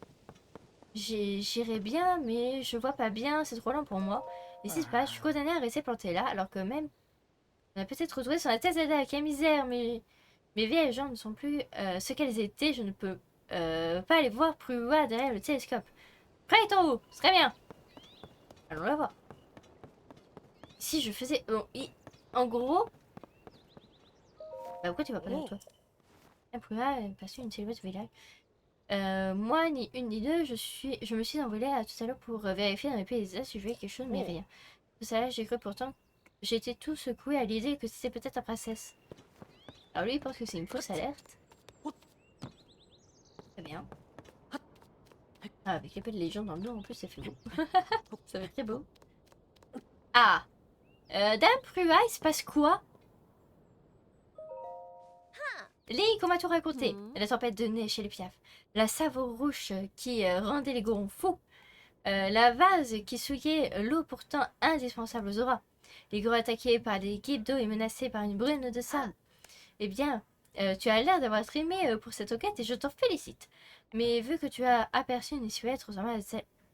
J'irai bien, mais je vois pas bien, c'est trop lent pour moi. Et si c'est pas, je suis condamnée à rester plantée là, alors que même... On a peut-être retrouvé sur la tête Zelda, quelle misère, mais... Mes vieilles jambes ne sont plus ce qu'elles étaient, je ne peux pas les voir plus loin derrière le télescope. Près est en haut, ce serait bien. Allons la voir. Si je faisais... En gros... Bah pourquoi tu vas pas là toi? La Plua est passée une silhouette au village. Moi, ni une ni deux, je me suis envolée à tout à l'heure pour vérifier dans les paysages si je voyais quelque chose, mais rien. Tout ça là, j'ai cru pourtant... J'étais tout secoué à l'idée que c'était peut-être la princesse. Alors lui il pense que c'est une fausse alerte. Très bien. Ah, avec l'épée de légende dans le dos en plus ça fait beau. Ça va être très beau. Ah, Dame Plua, il se passe quoi? Link, on m'a tout raconté. La tempête de neige chez les Piaf. La Savorouche qui rendait les Gorons fous. La vase qui souillait l'eau pourtant indispensable aux auras. Les Gorons attaqués par des guides d'eau et menacés par une brune de sable. Eh bien, tu as l'air d'avoir trimé pour cette enquête et je t'en félicite. Mais vu que tu as aperçu une silhouette ressemblant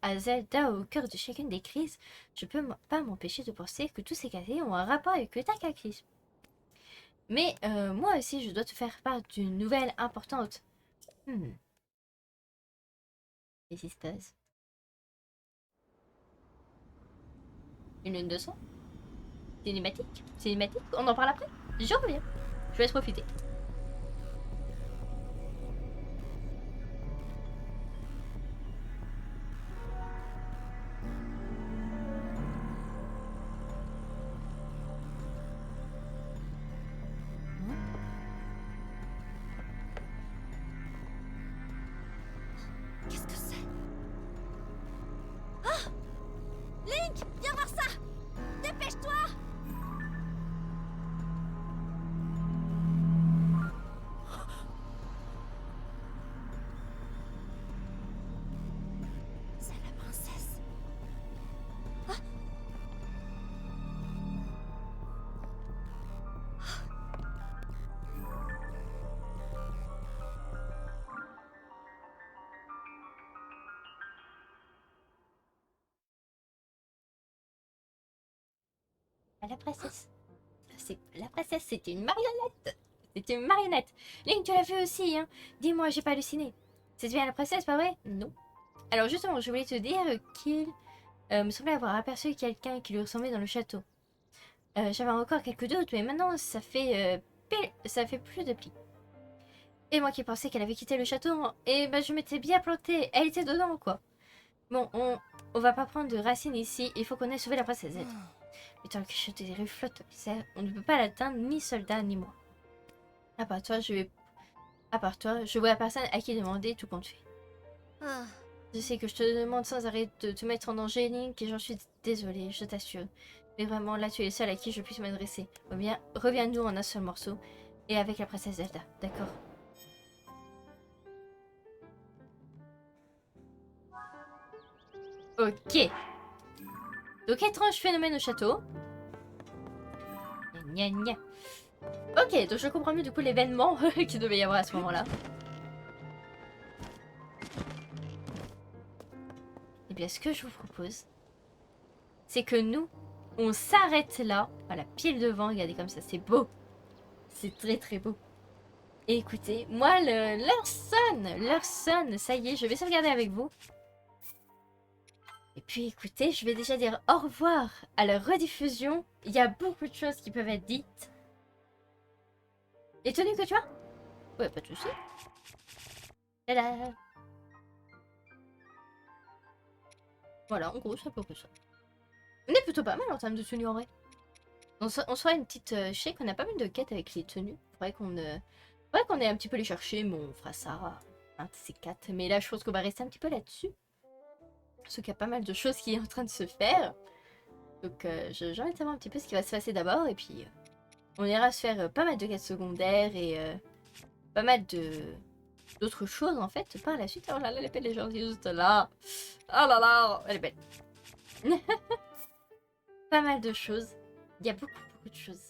à Zelda au cœur de chacune des crises, je peux pas m'empêcher de penser que tous ces casiers ont un rapport avec le cataclysme. Mais moi aussi, je dois te faire part d'une nouvelle importante. Qu'est-ce qui se passe? Une lune de sang? Cinématique? Cinématique? On en parle après? Je reviens. Je vais profiter. Qu'est-ce que c'est? Ah! Link, viens voir ça! Dépêche-toi! La princesse. La princesse, c'était une marionnette. C'était une marionnette. Link, tu l'as vu aussi, hein. Dis-moi, j'ai pas halluciné. C'est bien la princesse, pas vrai? Non. Alors justement, je voulais te dire qu'il me semblait avoir aperçu quelqu'un qui lui ressemblait dans le château. J'avais encore quelques doutes, mais maintenant ça fait plus de plis. Et moi qui pensais qu'elle avait quitté le château, et ben je m'étais bien plantée. Elle était dedans, quoi. Bon, on va pas prendre de racines ici. Il faut qu'on aille sauver la princesse Z. Mais tant que je des rues flotte, on ne peut pas l'atteindre, ni soldat, ni moi. À part toi, je vois personne à qui demander tout compte fait. Ah, Je sais que je te demande sans arrêt de te mettre en danger, Link, et j'en suis désolée, je t'assure. Mais vraiment, là, tu es le seul à qui je puisse m'adresser. Reviens-nous en un seul morceau, et avec la princesse Zelda, d'accord? Ok. Donc, étrange phénomène au château. Gna gna gna. Ok, donc je comprends mieux du coup l'événement qu'il devait y avoir à ce moment-là. Et bien, ce que je vous propose, c'est que nous, on s'arrête là. Voilà, pile devant, regardez comme ça, c'est beau. C'est très très beau. Et écoutez, moi, l'heure sonne, ça y est, je vais sauvegarder avec vous. Et puis écoutez, je vais déjà dire au revoir à la rediffusion. Il y a beaucoup de choses qui peuvent être dites. Les tenues que tu as? Ouais, pas de soucis. Tada! Voilà, en gros, c'est à peu près ça. On est plutôt pas mal en termes de tenues en vrai. On sera une petite... je sais qu'on a pas mal de quêtes avec les tenues. Faudrait qu'on ait un petit peu les chercher, mais on fera ça. Un de ces quatre. Mais là, je pense qu'on va rester un petit peu là-dessus. Parce qu'il y a pas mal de choses qui est en train de se faire. Donc, j'ai envie de savoir un petit peu ce qui va se passer d'abord. Et puis, on ira se faire pas mal de quêtes secondaires et pas mal d'autres choses en fait par la suite. Oh là là, elle est belle, les gens juste là. Oh là là, elle est belle. Pas mal de choses. Il y a beaucoup de choses.